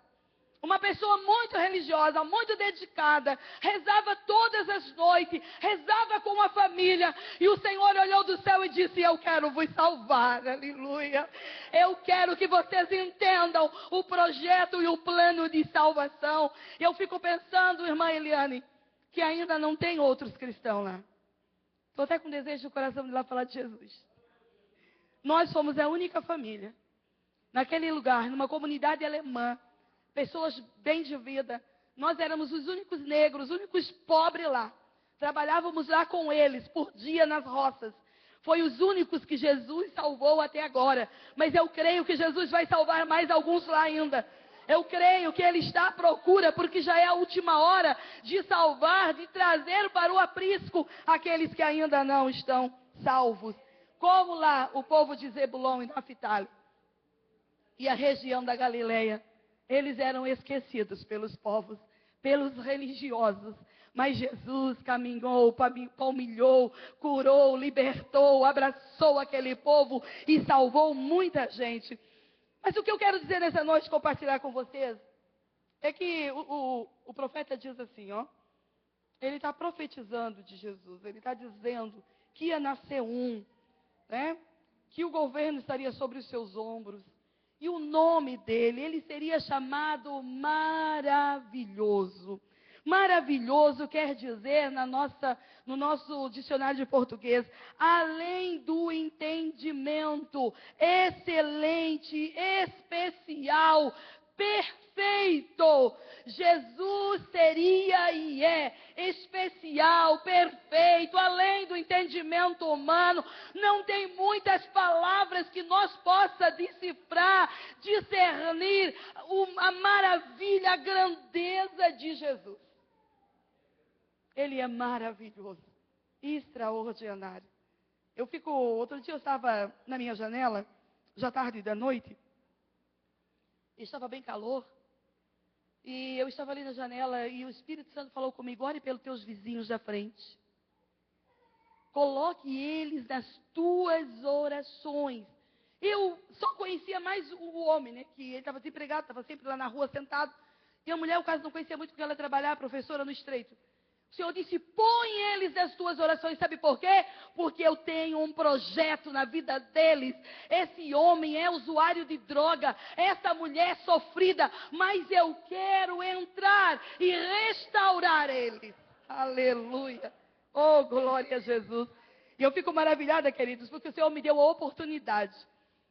Uma pessoa muito religiosa, muito dedicada. Rezava todas as noites, rezava com a família. E o Senhor olhou do céu e disse: eu quero vos salvar, aleluia. Eu quero que vocês entendam o projeto e o plano de salvação. E eu fico pensando, irmã Eliane, que ainda não tem outros cristãos lá. Estou até com desejo no coração de ir lá falar de Jesus. Nós somos a única família, naquele lugar, numa comunidade alemã, pessoas bem de vida. Nós éramos os únicos negros, os únicos pobres lá. Trabalhávamos lá com eles, por dia nas roças. Foi os únicos que Jesus salvou até agora. Mas eu creio que Jesus vai salvar mais alguns lá ainda. Eu creio que Ele está à procura, porque já é a última hora de salvar, de trazer para o aprisco aqueles que ainda não estão salvos. Como lá o povo de Zebulon e Naftali e a região da Galileia. Eles eram esquecidos pelos povos, pelos religiosos. Mas Jesus caminhou, palmilhou, curou, libertou, abraçou aquele povo e salvou muita gente. Mas o que eu quero dizer nessa noite, compartilhar com vocês, é que o profeta diz assim, ó. Ele está profetizando de Jesus, ele está dizendo que ia nascer né? Que o governo estaria sobre os seus ombros. E o nome dele, ele seria chamado Maravilhoso. Maravilhoso quer dizer no nosso dicionário de português, além do entendimento, excelente, especial, perfeito. Jesus seria e é especial, perfeito, além do entendimento humano. Não tem muitas palavras que nós possa decifrar, discernir a maravilha, a grandeza de Jesus. Ele é maravilhoso, extraordinário. Outro dia eu estava na minha janela, já tarde da noite, e estava bem calor, e eu estava ali na janela, e o Espírito Santo falou comigo: ore pelos teus vizinhos da frente. Coloque eles nas tuas orações. Eu só conhecia mais o homem, né? Que ele estava desempregado, estava sempre lá na rua sentado. E a mulher, o caso, não conhecia muito porque ela trabalhava, professora no Estreito. O Senhor disse: põe eles nas tuas orações. Sabe por quê? Porque eu tenho um projeto na vida deles. Esse homem é usuário de droga, essa mulher é sofrida, mas eu quero entrar e restaurar eles. Aleluia. Oh, glória a Jesus. E eu fico maravilhada, queridos, porque o Senhor me deu a oportunidade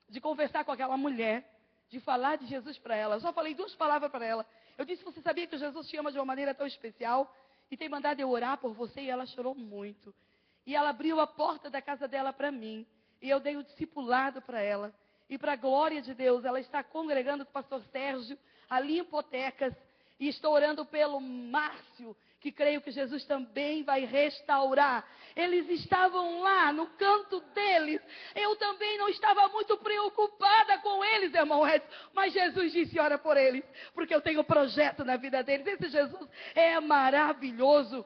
de conversar com aquela mulher, de falar de Jesus para ela. Eu só falei 2 palavras para ela. Eu disse: você sabia que Jesus te ama de uma maneira tão especial? E tem mandado eu orar por você? E ela chorou muito. E ela abriu a porta da casa dela para mim. E eu dei o discipulado para ela. E para a glória de Deus, ela está congregando com o pastor Sérgio, ali em Hipotecas. E estou orando pelo Márcio, que creio que Jesus também vai restaurar. Eles estavam lá no canto deles. Eu também não estava muito preocupada com eles, irmão Edson. Mas Jesus disse: ora por eles, porque eu tenho projeto na vida deles. Esse Jesus é maravilhoso.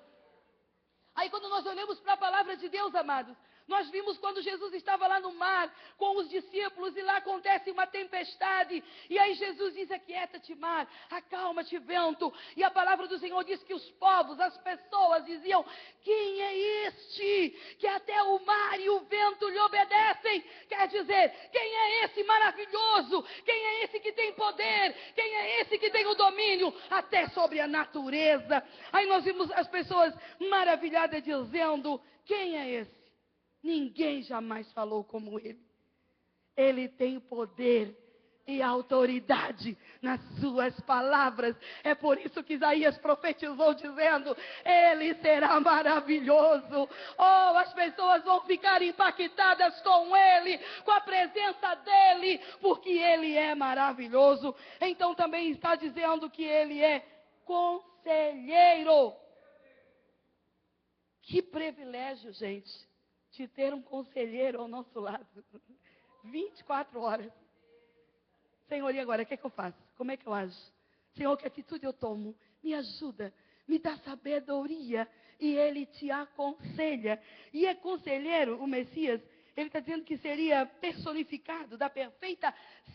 Aí quando nós olhamos para a palavra de Deus, amados, nós vimos quando Jesus estava lá no mar com os discípulos e lá acontece uma tempestade. E aí Jesus diz: aquieta-te mar, acalma-te vento. E a palavra do Senhor diz que os povos, as pessoas diziam: quem é este que até o mar e o vento lhe obedecem? Quer dizer, quem é esse maravilhoso? Quem é esse que tem poder? Quem é esse que tem o domínio até sobre a natureza? Aí nós vimos as pessoas maravilhadas dizendo: quem é esse? Ninguém jamais falou como ele. Ele tem poder e autoridade nas suas palavras. É por isso que Isaías profetizou dizendo: ele será maravilhoso. Oh, as pessoas vão ficar impactadas com ele, com a presença dele, porque ele é maravilhoso. Então também está dizendo que ele é conselheiro. Que privilégio, gente, de ter um conselheiro ao nosso lado. 24 horas. Senhor, e agora, o que é que eu faço? Como é que eu ajo? Senhor, que atitude eu tomo? Me ajuda, me dá sabedoria. E Ele te aconselha. E é conselheiro, o Messias, ele está dizendo que seria personificado da perfeita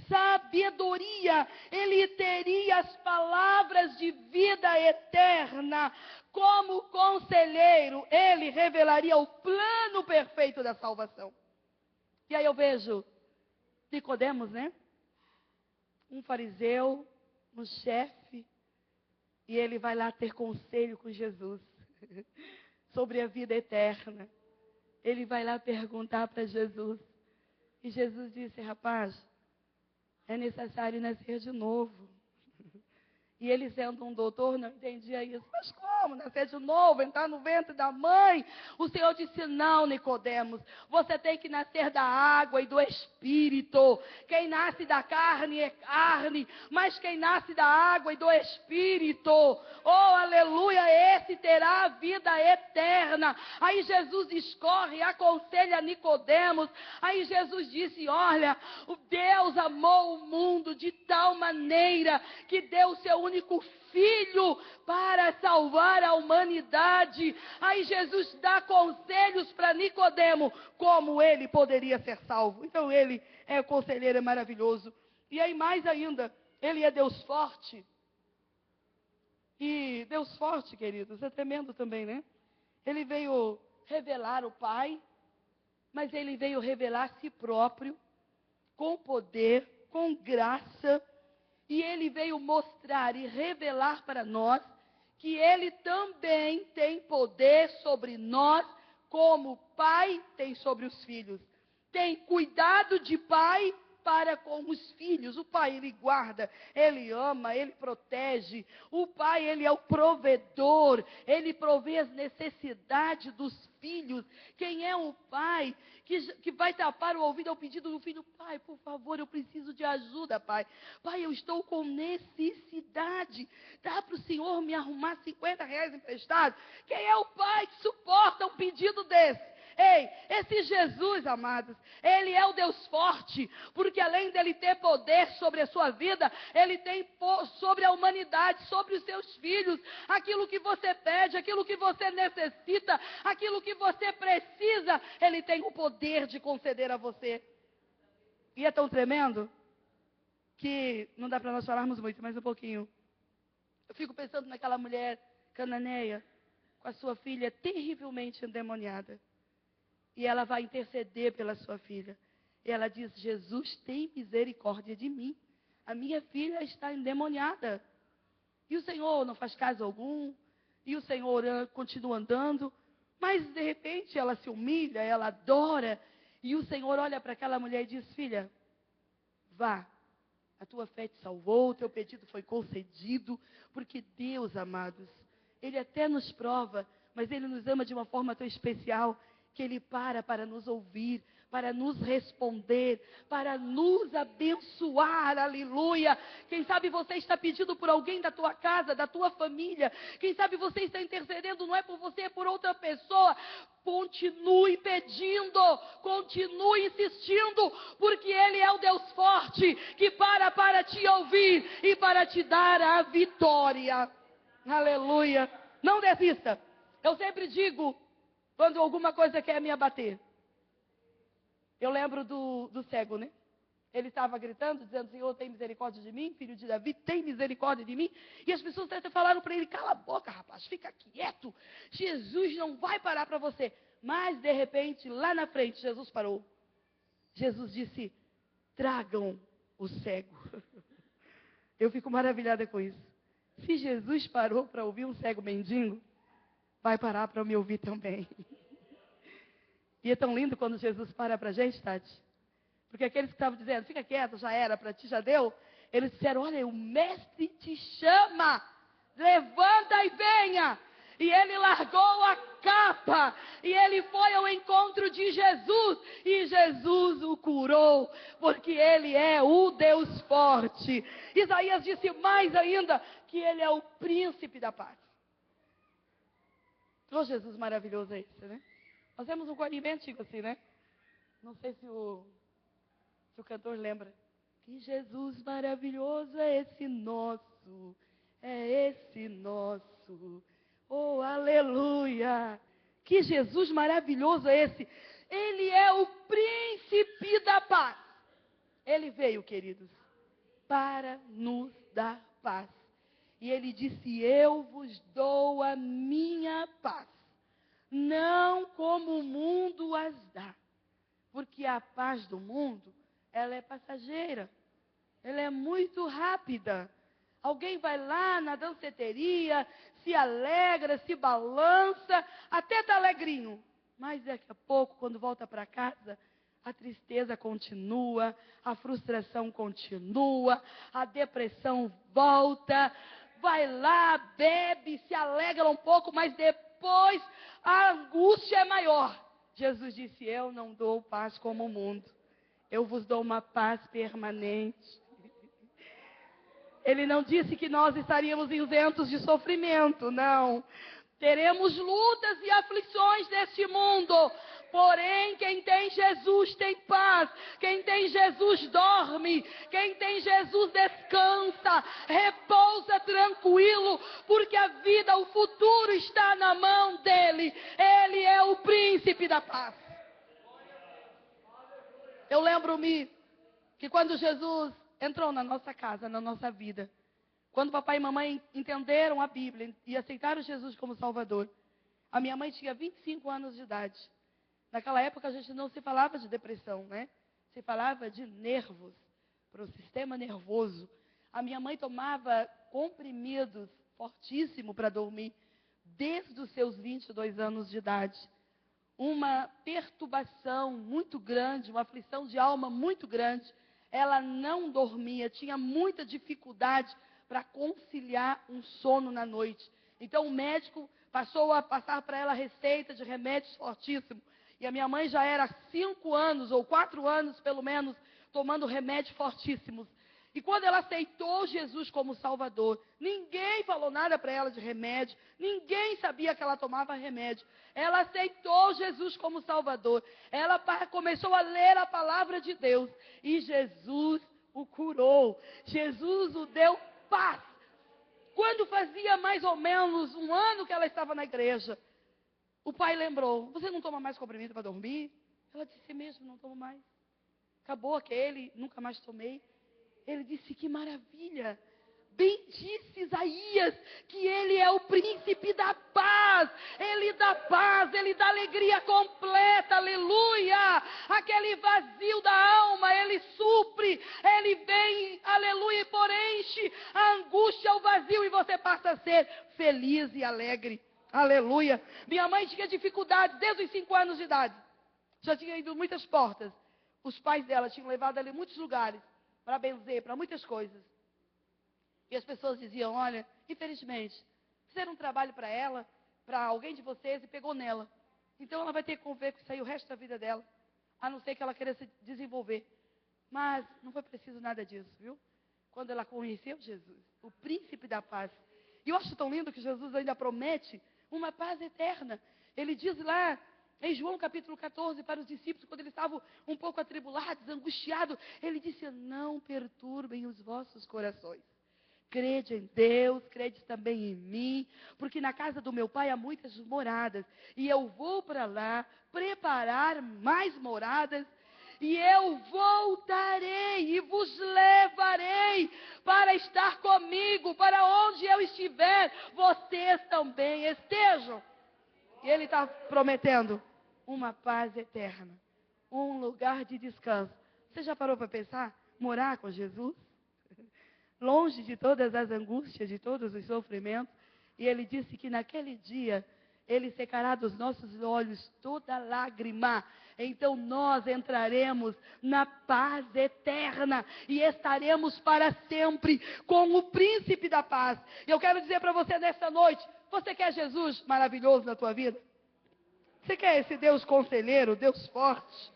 sabedoria. Ele teria as palavras de vida eterna. Como conselheiro, ele revelaria o plano perfeito da salvação. E aí eu vejo Nicodemos, né? Um fariseu, um chefe, e ele vai lá ter conselho com Jesus sobre a vida eterna. Ele vai lá perguntar para Jesus. E Jesus disse: rapaz, é necessário nascer de novo. E ele, sendo um doutor, não entendia isso. Mas como nascer de novo, entrar no ventre da mãe? O Senhor disse: não, Nicodemos, você tem que nascer da água e do Espírito. Quem nasce da carne é carne, mas quem nasce da água e do Espírito, oh aleluia, esse terá a vida eterna. Aí Jesus discorre e aconselha Nicodemos. Aí Jesus disse: olha, o Deus amou o mundo de tal maneira que deu o seu único filho para salvar a humanidade. Aí Jesus dá conselhos para Nicodemo como ele poderia ser salvo. Então ele é o conselheiro, é maravilhoso. E aí mais ainda, ele é Deus forte. E Deus forte, queridos, é tremendo também, né? Ele veio revelar o Pai, mas ele veio revelar a si próprio com poder, com graça. E ele veio mostrar e revelar para nós que ele também tem poder sobre nós, como o pai tem sobre os filhos. Tem cuidado de pai para com os filhos. O pai, ele guarda, ele ama, ele protege. O pai, ele é o provedor, ele provê as necessidades dos filhos. Quem é o pai que vai tapar o ouvido ao pedido do filho? Pai, por favor, eu preciso de ajuda, pai. Pai, eu estou com necessidade. Dá para o senhor me arrumar R$50 emprestado? Quem é o pai que suporta um pedido desse? Ei, esse Jesus, amados, ele é o Deus forte, porque além dele ter poder sobre a sua vida, ele tem sobre a humanidade, sobre os seus filhos, aquilo que você pede, aquilo que você necessita, aquilo que você precisa, ele tem o poder de conceder a você. E é tão tremendo que não dá para nós falarmos muito, mas um pouquinho. Eu fico pensando naquela mulher cananeia, com a sua filha terrivelmente endemoniada. E ela vai interceder pela sua filha. E ela diz: Jesus, tem misericórdia de mim. A minha filha está endemoniada. E o Senhor não faz caso algum. E o Senhor continua andando. Mas de repente ela se humilha, ela adora. E o Senhor olha para aquela mulher e diz: filha, vá. A tua fé te salvou, o teu pedido foi concedido. Porque Deus, amados, Ele até nos prova, mas Ele nos ama de uma forma tão especial, que Ele para nos ouvir, para nos responder, para nos abençoar, aleluia. Quem sabe você está pedindo por alguém da tua casa, da tua família. Quem sabe você está intercedendo, não é por você, é por outra pessoa. Continue pedindo, continue insistindo, porque Ele é o Deus forte, que para te ouvir e para te dar a vitória. Aleluia. Não desista. Eu sempre digo, quando alguma coisa quer me abater. Eu lembro do cego, né? Ele estava gritando, dizendo: Senhor, tem misericórdia de mim, filho de Davi, tem misericórdia de mim. E as pessoas até falaram para ele: cala a boca, rapaz, fica quieto. Jesus não vai parar para você. Mas, de repente, lá na frente, Jesus parou. Jesus disse: tragam o cego. Eu fico maravilhada com isso. Se Jesus parou para ouvir um cego mendigo, vai parar para me ouvir também. E é tão lindo quando Jesus para a gente, Tati. Porque aqueles que estavam dizendo: fica quieto, já era, para ti já deu. Eles disseram: olha, o mestre te chama, levanta e venha. E ele largou a capa, e ele foi ao encontro de Jesus, e Jesus o curou, porque ele é o Deus forte. Isaías disse mais ainda, que ele é o príncipe da paz. Oh, Jesus maravilhoso é esse, né? Nós temos um corinho bem antigo assim, né? Não sei se o cantor lembra. Que Jesus maravilhoso é esse nosso, oh, aleluia. Que Jesus maravilhoso é esse. Ele é o príncipe da paz. Ele veio, queridos, para nos dar paz. E ele disse: eu vos dou a minha paz, não como o mundo as dá. Porque a paz do mundo, ela é passageira, ela é muito rápida. Alguém vai lá na danceteria, se alegra, se balança, até está alegrinho. Mas daqui a pouco, quando volta para casa, a tristeza continua, a frustração continua, a depressão volta. Vai lá, bebe, se alegra um pouco, mas depois a angústia é maior. Jesus disse: eu não dou paz como o mundo, eu vos dou uma paz permanente. Ele não disse que nós estaríamos isentos de sofrimento, não. Teremos lutas e aflições deste mundo. Porém, quem tem Jesus tem paz. Quem tem Jesus dorme. Quem tem Jesus descansa, repousa tranquilo, porque a vida, o futuro está na mão dele. Ele é o príncipe da paz. Eu lembro-me que quando Jesus entrou na nossa casa, na nossa vida, quando papai e mamãe entenderam a Bíblia e aceitaram Jesus como Salvador, a minha mãe tinha 25 anos de idade. Naquela época a gente não se falava de depressão, né? Se falava de nervos, para o sistema nervoso. A minha mãe tomava comprimidos fortíssimos para dormir, desde os seus 22 anos de idade. Uma perturbação muito grande, uma aflição de alma muito grande, ela não dormia, tinha muita dificuldade para conciliar um sono na noite. Então o médico passou a passar para ela receita de remédios fortíssimos. E a minha mãe já era 5 anos, ou 4 anos pelo menos, tomando remédios fortíssimos. E quando ela aceitou Jesus como Salvador, ninguém falou nada para ela de remédio, ninguém sabia que ela tomava remédio. Ela aceitou Jesus como Salvador. Ela começou a ler a palavra de Deus. E Jesus o curou. Jesus o deu paz. Quando fazia mais ou menos 1 ano que ela estava na igreja, o pai lembrou: você não toma mais comprimido para dormir? Ela disse: mesmo, não tomo mais. Acabou aquele, nunca mais tomei. Ele disse: que maravilha. Bem disse Isaías que ele é o príncipe da paz. Ele dá paz, ele dá alegria completa, aleluia. Aquele vazio da alma, ele supre, ele vem, aleluia, e preenche a angústia, o vazio, e você passa a ser feliz e alegre, aleluia. Minha mãe tinha dificuldades desde os 5 anos de idade, já tinha ido muitas portas. Os pais dela tinham levado ela em muitos lugares para benzer, para muitas coisas. E as pessoas diziam: olha, infelizmente, fizeram um trabalho para ela, para alguém de vocês, e pegou nela. Então ela vai ter que conviver com isso aí o resto da vida dela, a não ser que ela queira se desenvolver. Mas não foi preciso nada disso, viu? Quando ela conheceu Jesus, o príncipe da paz. E eu acho tão lindo que Jesus ainda promete uma paz eterna. Ele diz lá em João capítulo 14 para os discípulos, quando eles estavam um pouco atribulados, angustiados, ele disse: não perturbem os vossos corações. Crede em Deus, crede também em mim, porque na casa do meu pai há muitas moradas, e eu vou para lá preparar mais moradas, e eu voltarei e vos levarei para estar comigo, para onde eu estiver, vocês também estejam. E ele está prometendo uma paz eterna, um lugar de descanso. Você já parou para pensar? Morar com Jesus? Longe de todas as angústias, de todos os sofrimentos. E ele disse que naquele dia, ele secará dos nossos olhos toda lágrima. Então nós entraremos na paz eterna e estaremos para sempre com o príncipe da paz. E eu quero dizer para você nessa noite: você quer Jesus maravilhoso na tua vida? Você quer esse Deus conselheiro, Deus forte?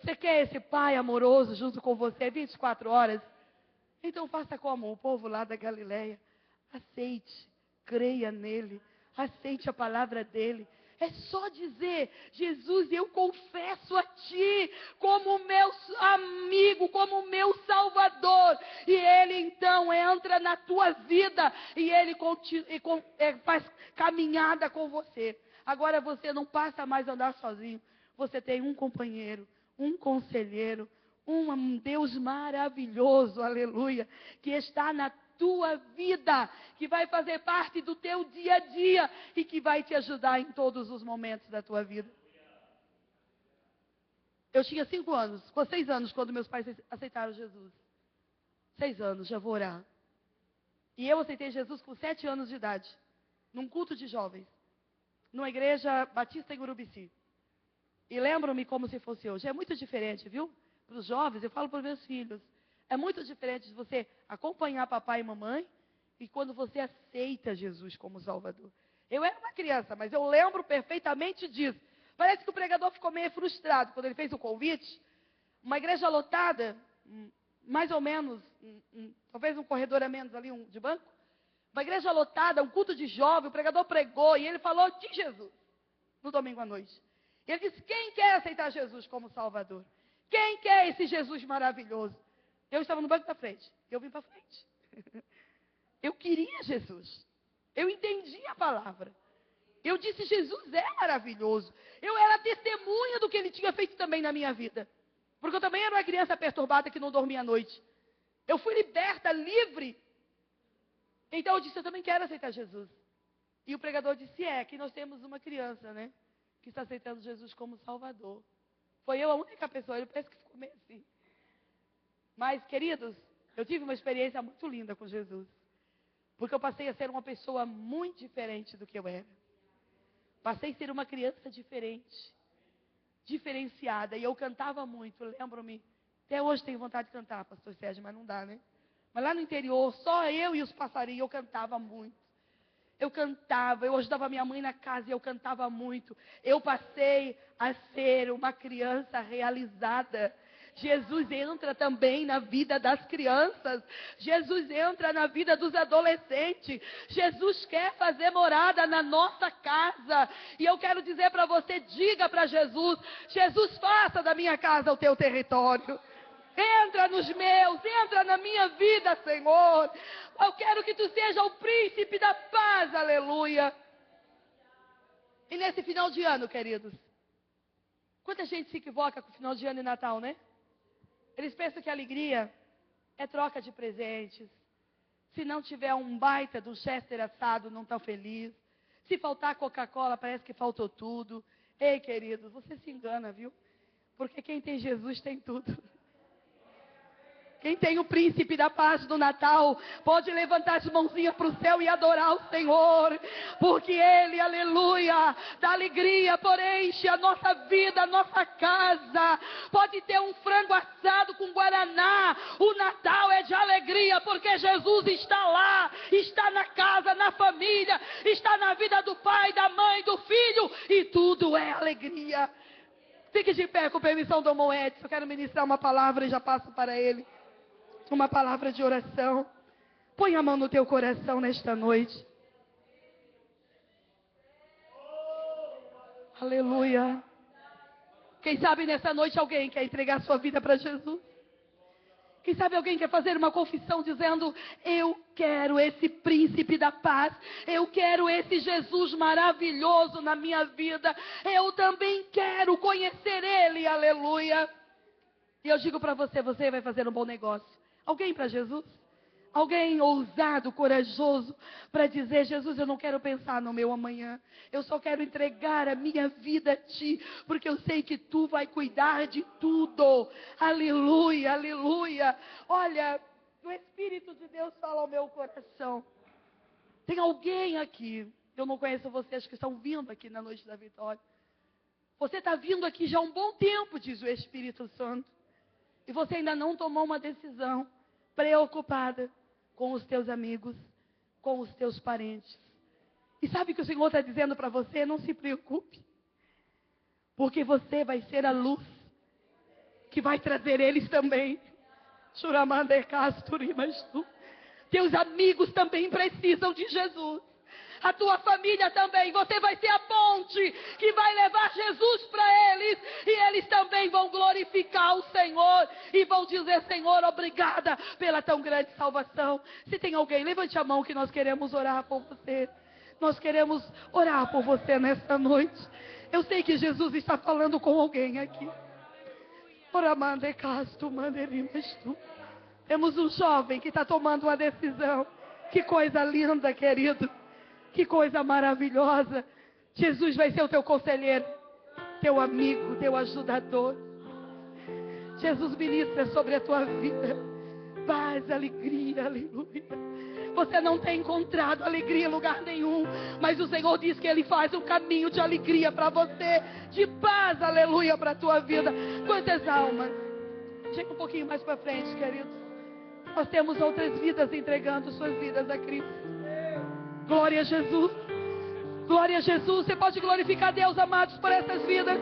Você quer esse Pai amoroso junto com você 24 horas? Então faça como o povo lá da Galileia. Aceite, creia nele, aceite a palavra dele. É só dizer: Jesus, eu confesso a ti como meu amigo, como meu Salvador. E ele então entra na tua vida e ele faz caminhada com você. Agora você não passa mais a andar sozinho. Você tem um companheiro, um conselheiro, um Deus maravilhoso, aleluia, que está na tua vida, que vai fazer parte do teu dia a dia e que vai te ajudar em todos os momentos da tua vida. Eu tinha 5 anos, ficou 6 anos quando meus pais aceitaram Jesus. 6 anos, já vou orar. E eu aceitei Jesus com 7 anos de idade, num culto de jovens, numa igreja batista em Urubici. E lembro-me como se fosse hoje. É muito diferente, viu? Para os jovens, eu falo para os meus filhos, é muito diferente de você acompanhar papai e mamãe e quando você aceita Jesus como Salvador. Eu era uma criança, mas eu lembro perfeitamente disso. Parece que o pregador ficou meio frustrado quando ele fez o convite. Uma igreja lotada, mais ou menos, talvez um corredor a menos ali, de banco. Uma igreja lotada, um culto de jovem, o pregador pregou e ele falou de Jesus no domingo à noite. E ele disse: quem quer aceitar Jesus como Salvador? Quem quer esse Jesus maravilhoso? Eu estava no banco da frente. Eu vim para frente. Eu queria Jesus. Eu entendi a palavra. Eu disse: Jesus é maravilhoso. Eu era testemunha do que ele tinha feito também na minha vida. Porque eu também era uma criança perturbada que não dormia à noite. Eu fui liberta, livre. Então eu disse: eu também quero aceitar Jesus. E o pregador disse: aqui nós temos uma criança, né? Que está aceitando Jesus como Salvador. Foi eu a única pessoa, ele parece que ficou meio assim. Mas, queridos, eu tive uma experiência muito linda com Jesus. Porque eu passei a ser uma pessoa muito diferente do que eu era. Passei a ser uma criança diferente, diferenciada. E eu cantava muito, lembro-me, Até hoje tenho vontade de cantar, pastor Sérgio, mas não dá, né? Mas lá no interior, só eu e os passarinhos, eu cantava muito. Eu cantava, eu ajudava minha mãe na casa e eu cantava muito. Eu passei a ser uma criança realizada. Jesus entra também na vida das crianças. Jesus entra na vida dos adolescentes. Jesus quer fazer morada na nossa casa. E eu quero dizer para você, diga para Jesus: Jesus, faça da minha casa o teu território. Entra nos meus, entra na minha vida, Senhor. Eu quero que tu seja o príncipe da paz, aleluia. E nesse final de ano, queridos, quanta gente se equivoca com o final de ano e Natal, né? Eles pensam que a alegria é troca de presentes. Se não tiver um baita do Chester assado, não está feliz. Se faltar Coca-Cola, parece que faltou tudo. Ei, queridos, você se engana, viu? Porque quem tem Jesus tem tudo. Quem tem o príncipe da paz do Natal, pode levantar as mãozinhas para o céu e adorar o Senhor. Porque Ele, aleluia, dá alegria, porém enche a nossa vida, a nossa casa. Pode ter um frango assado com guaraná. O Natal é de alegria, porque Jesus está lá, está na casa, na família, está na vida do pai, da mãe, do filho. E tudo é alegria. Fique de pé com permissão do irmão Edson. Eu quero ministrar uma palavra e já passo para ele. Uma palavra de oração. Põe a mão no teu coração nesta noite. Aleluia. Quem sabe nessa noite alguém quer entregar sua vida para Jesus? Quem sabe alguém quer fazer uma confissão dizendo: eu quero esse príncipe da paz. Eu quero esse Jesus maravilhoso na minha vida. Eu também quero conhecer Ele. Aleluia. E eu digo para você, você vai fazer um bom negócio. Alguém para Jesus? Alguém ousado, corajoso, para dizer: Jesus, eu não quero pensar no meu amanhã. Eu só quero entregar a minha vida a Ti, porque eu sei que Tu vai cuidar de tudo. Aleluia, aleluia. Olha, o Espírito de Deus fala ao meu coração. Tem alguém aqui, eu não conheço vocês que estão vindo aqui na Noite da Vitória. Você está vindo aqui já há um bom tempo, diz o Espírito Santo. E você ainda não tomou uma decisão, preocupada com os teus amigos, com os teus parentes. E sabe o que o Senhor está dizendo para você? Não se preocupe. Porque você vai ser a luz que vai trazer eles também. Teus amigos também precisam de Jesus. A tua família também. Você vai ser a ponte que vai levar Jesus para eles. E eles também vão glorificar o Senhor. E vão dizer: Senhor, obrigada pela tão grande salvação. Se tem alguém, levante a mão que nós queremos orar por você. Nós queremos orar por você nesta noite. Eu sei que Jesus está falando com alguém aqui. Temos um jovem que está tomando uma decisão. Que coisa linda, querido. Que coisa maravilhosa. Jesus vai ser o teu conselheiro, teu amigo, teu ajudador. Jesus ministra sobre a tua vida paz, alegria, aleluia. Você não tem encontrado alegria em lugar nenhum, mas o Senhor diz que Ele faz um caminho de alegria para você, de paz, aleluia, para a tua vida. Quantas almas? Chega um pouquinho mais para frente, queridos. Nós temos outras vidas entregando suas vidas a Cristo. Glória a Jesus. Glória a Jesus. Você pode glorificar Deus, amados, por essas vidas.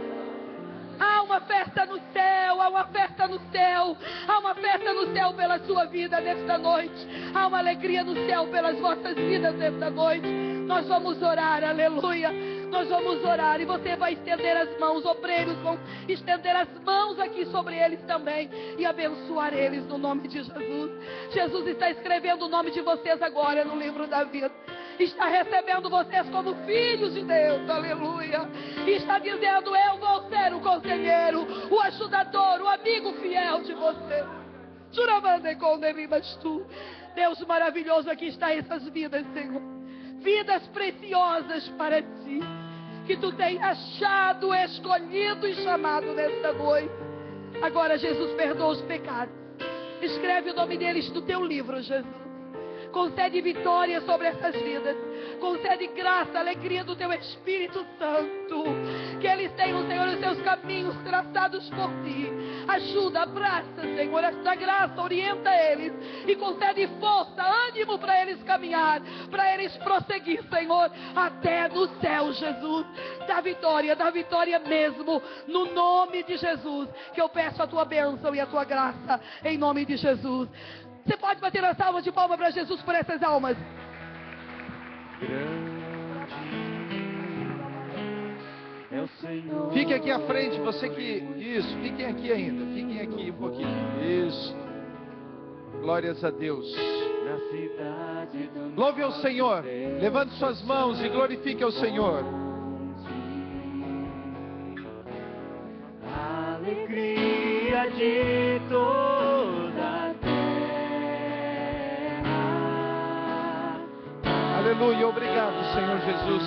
Há uma festa no céu. Há uma festa no céu. Há uma festa no céu pela sua vida nesta noite. Há uma alegria no céu pelas vossas vidas nesta noite. Nós vamos orar, aleluia. Nós vamos orar e você vai estender as mãos. Obreiros vão estender as mãos aqui sobre eles também e abençoar eles no nome de Jesus. Jesus está escrevendo o nome de vocês agora no livro da vida. Está recebendo vocês como filhos de Deus, aleluia. E está dizendo: eu vou ser o conselheiro, o ajudador, o amigo fiel de você. Deus maravilhoso, aqui está essas vidas, Senhor. Vidas preciosas para Ti, que Tu tem achado, escolhido e chamado nesta noite. Agora, Jesus, perdoa os pecados. Escreve o nome deles no Teu livro, Jesus. Concede vitória sobre essas vidas. Concede graça, alegria do Teu Espírito Santo. Que eles tenham, Senhor, os seus caminhos traçados por Ti. Ajuda, abraça, Senhor, esta graça, orienta eles. E concede força, ânimo para eles caminhar, para eles prosseguir, Senhor, até no céu, Jesus. Dá vitória mesmo, no nome de Jesus. Que eu peço a Tua bênção e a Tua graça, em nome de Jesus. Você pode bater as salvas de palma para Jesus por essas almas. É o Senhor. Fique aqui à frente, você que... Isso, fiquem aqui ainda. Fiquem aqui um pouquinho. Isso. Glórias a Deus. Na cidade do Louve ao Senhor. Levante suas mãos e glorifique ao Senhor. A alegria de toda a terra. Aleluia. Obrigado, Senhor Jesus.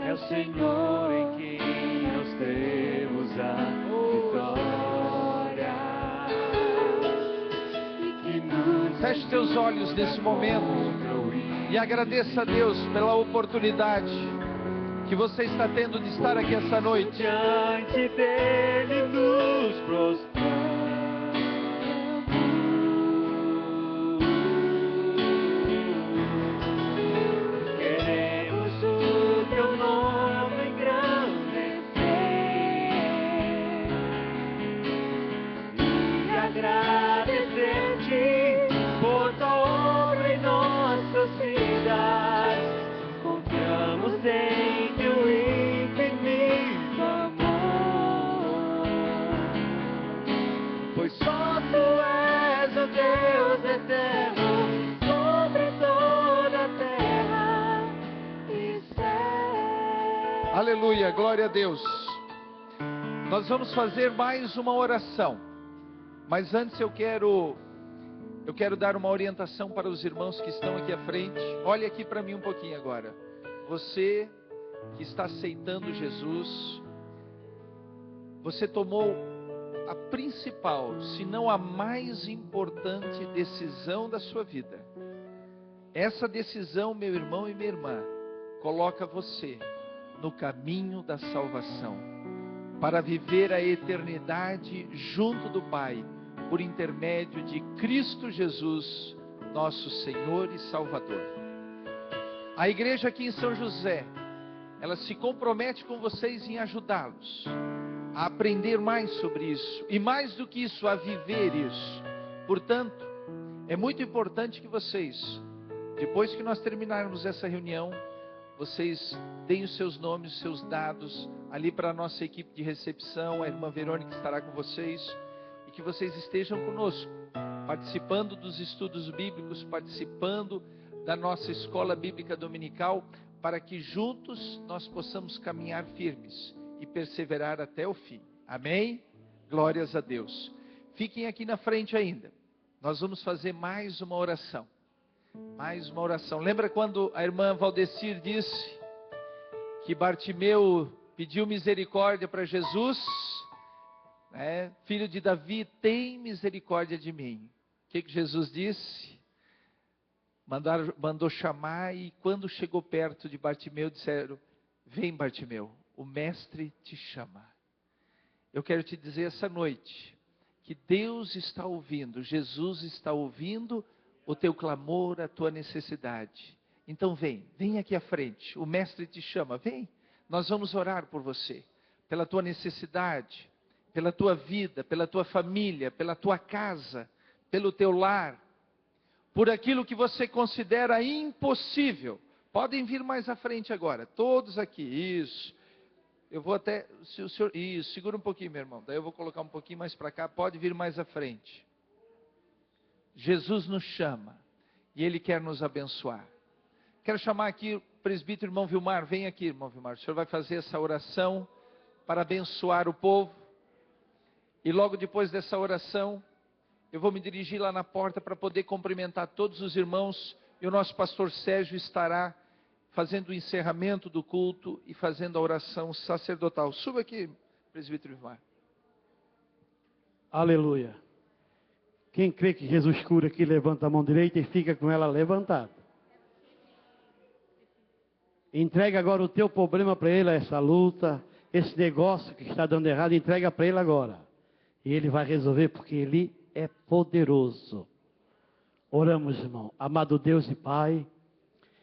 É o Senhor em quem nós temos a vitória. E que nos Feche seus olhos nesse momento e agradeça a Deus pela oportunidade que você está tendo de estar aqui essa noite. diante dele nos prostramos. Queremos o teu nome engrandecer e agradecer-te por tua obra em nossas vidas. Confiamos em teu infinito amor, pois só tu és o Deus eterno sobre toda a terra e céu. Aleluia, glória a Deus. Nós vamos fazer mais uma oração. Mas antes eu quero dar uma orientação para os irmãos que estão aqui à frente. Olhe aqui para mim um pouquinho agora. Você que está aceitando Jesus, você tomou a principal, se não a mais importante decisão da sua vida. Essa decisão, meu irmão e minha irmã, coloca você no caminho da salvação, para viver a eternidade junto do Pai, por intermédio de Cristo Jesus, nosso Senhor e Salvador. A igreja aqui em São José, ela se compromete com vocês em ajudá-los a aprender mais sobre isso, e mais do que isso, a viver isso. Portanto, é muito importante que vocês, depois que nós terminarmos essa reunião, vocês deem os seus nomes, os seus dados, ali para a nossa equipe de recepção, a irmã Verônica estará com vocês, e que vocês estejam conosco, participando dos estudos bíblicos, participando da nossa escola bíblica dominical, para que juntos nós possamos caminhar firmes e perseverar até o fim. Amém? Glórias a Deus. Fiquem aqui na frente ainda. Nós vamos fazer mais uma oração. Mais uma oração. Lembra quando a irmã Valdecir disse que Bartimeu pediu misericórdia para Jesus? Filho de Davi, tem misericórdia de mim. O que Jesus disse? Mandou chamar, e quando chegou perto de Bartimeu, disseram: vem, Bartimeu, o mestre te chama. Eu quero te dizer essa noite que Deus está ouvindo, Jesus está ouvindo o teu clamor, a tua necessidade. Então vem aqui à frente, o mestre te chama, vem. Nós vamos orar por você, pela tua necessidade, pela tua vida, pela tua família, pela tua casa, pelo teu lar, por aquilo que você considera impossível. Podem vir mais à frente agora, todos aqui, isso. Eu vou até, se o senhor, isso, segura um pouquinho, meu irmão, daí eu vou colocar um pouquinho mais para cá, pode vir mais à frente. Jesus nos chama, e Ele quer nos abençoar. Quero chamar aqui o presbítero irmão Vilmar, vem aqui, irmão Vilmar, o senhor vai fazer essa oração para abençoar o povo, e logo depois dessa oração, eu vou me dirigir lá na porta para poder cumprimentar todos os irmãos, e o nosso pastor Sérgio estará fazendo o encerramento do culto e fazendo a oração sacerdotal. Suba aqui, presbítero Vilmar. Aleluia. Quem crê que Jesus cura aqui, levanta a mão direita e fica com ela levantada. Entrega agora o teu problema para Ele, essa luta, esse negócio que está dando errado, entrega para Ele agora. E Ele vai resolver, porque Ele é poderoso. Oramos, irmão. Amado Deus e Pai,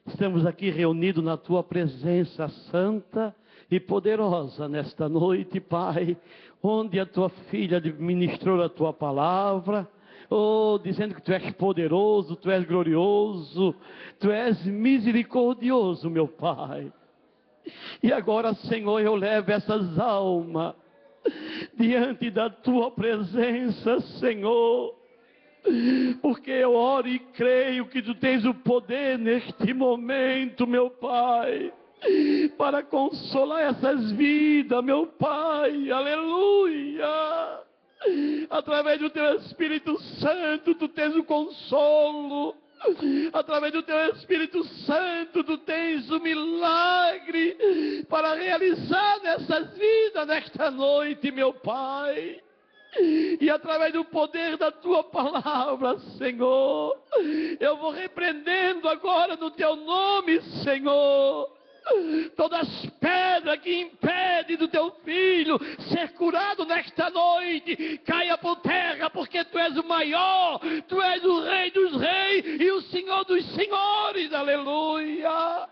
estamos aqui reunidos na Tua presença santa e poderosa nesta noite, Pai, onde a Tua filha ministrou a Tua palavra, dizendo que Tu és poderoso, Tu és glorioso, Tu és misericordioso, meu Pai. E agora, Senhor, eu levo essas almas diante da Tua presença, Senhor, porque eu oro e creio que Tu tens o poder neste momento, meu Pai, para consolar essas vidas, meu Pai, aleluia. Através do Teu Espírito Santo, Tu tens o consolo. Através do Teu Espírito Santo, Tu tens o milagre para realizar nessas vidas, nesta noite, meu Pai. E através do poder da Tua palavra, Senhor, eu vou repreendendo agora no Teu nome, Senhor, todas as pedras que impedem do Teu Filho ser curado nesta noite, caia por terra, porque Tu és o maior, Tu és o Rei dos reis e o Senhor dos senhores, aleluia.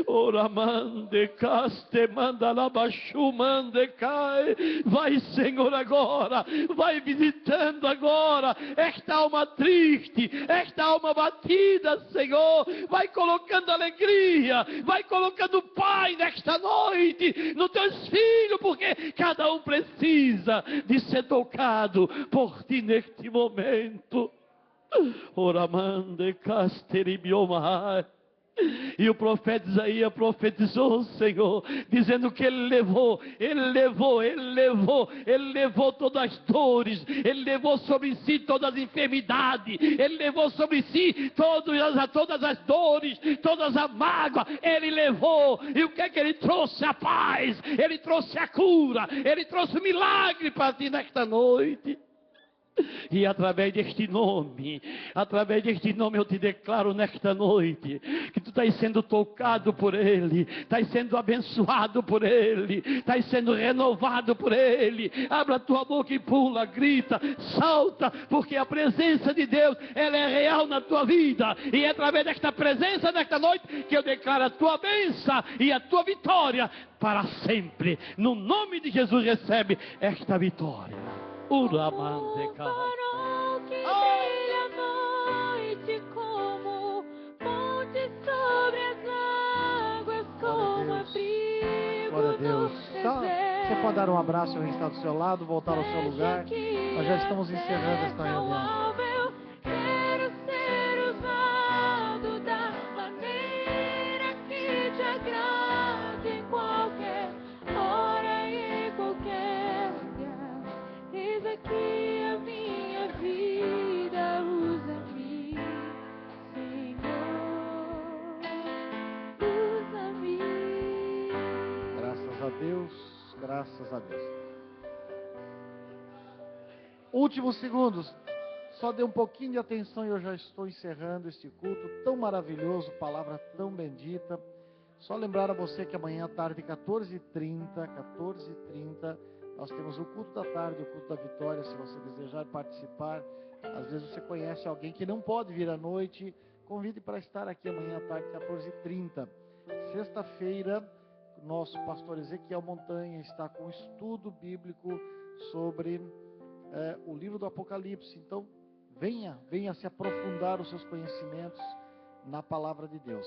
Oramande caste manda labachu mande cai. Vai, Senhor, agora, vai visitando agora esta alma triste, esta alma batida, Senhor, vai colocando alegria, vai colocando Pai nesta noite nos Teus filhos, porque cada um precisa de ser tocado por Ti neste momento. Oramande caste ribiomai. E o profeta Isaías profetizou, Senhor, dizendo que Ele levou todas as dores, Ele levou sobre si todas as enfermidades, Ele levou sobre si todas as dores, todas as mágoas, Ele levou. E o que é que Ele trouxe? A paz, Ele trouxe a cura, Ele trouxe o milagre para ti nesta noite. E através deste nome eu te declaro nesta noite que tu estás sendo tocado por Ele, estás sendo abençoado por Ele, estás sendo renovado por Ele. Abra a tua boca e pula, grita, salta, porque a presença de Deus, ela é real na tua vida. E é através desta presença nesta noite que eu declaro a tua bênção e a tua vitória para sempre. No nome de Jesus, recebe esta vitória. Farol que brilha à noite como ponte sobre as águas, como abrigo Glória a Deus. do Você pode dar um abraço e estar do seu lado, voltar ao seu lugar. Nós já estamos encerrando esta reunião. Eu quero ser usado da maneira que te agrade em qualquer hora e em qualquer lugar. Eis aqui a minha vida, usa-me, Senhor, usa-me. Graças a Deus, graças a Deus. Últimos segundos, só dê um pouquinho de atenção e eu já estou encerrando este culto tão maravilhoso, palavra tão bendita. Só lembrar a você que amanhã à tarde, 14h30, nós temos o culto da tarde, o culto da vitória. Se você desejar participar, às vezes você conhece alguém que não pode vir à noite, convide para estar aqui amanhã à tarde, 14h30. Sexta-feira, nosso pastor Ezequiel Montanha está com um estudo bíblico sobre o livro do Apocalipse. Então, venha se aprofundar os seus conhecimentos na palavra de Deus.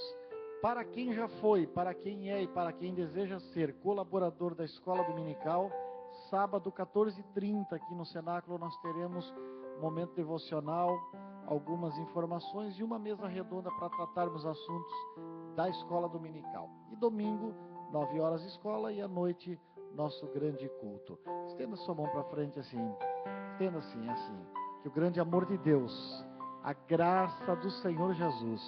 Para quem já foi, para quem é e para quem deseja ser colaborador da escola dominical, sábado 14h30 aqui no cenáculo nós teremos um momento devocional, algumas informações e uma mesa redonda para tratarmos assuntos da escola dominical. E domingo, 9 horas escola e à noite nosso grande culto. Estenda sua mão para frente assim, estenda assim, que o grande amor de Deus, a graça do Senhor Jesus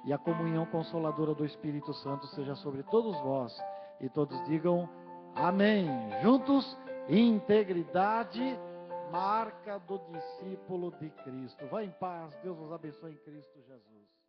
e a comunhão consoladora do Espírito Santo seja sobre todos vós, e todos digam amém. Juntos, integridade, Marca do discípulo de Cristo. Vá em paz. Deus os abençoe em Cristo Jesus.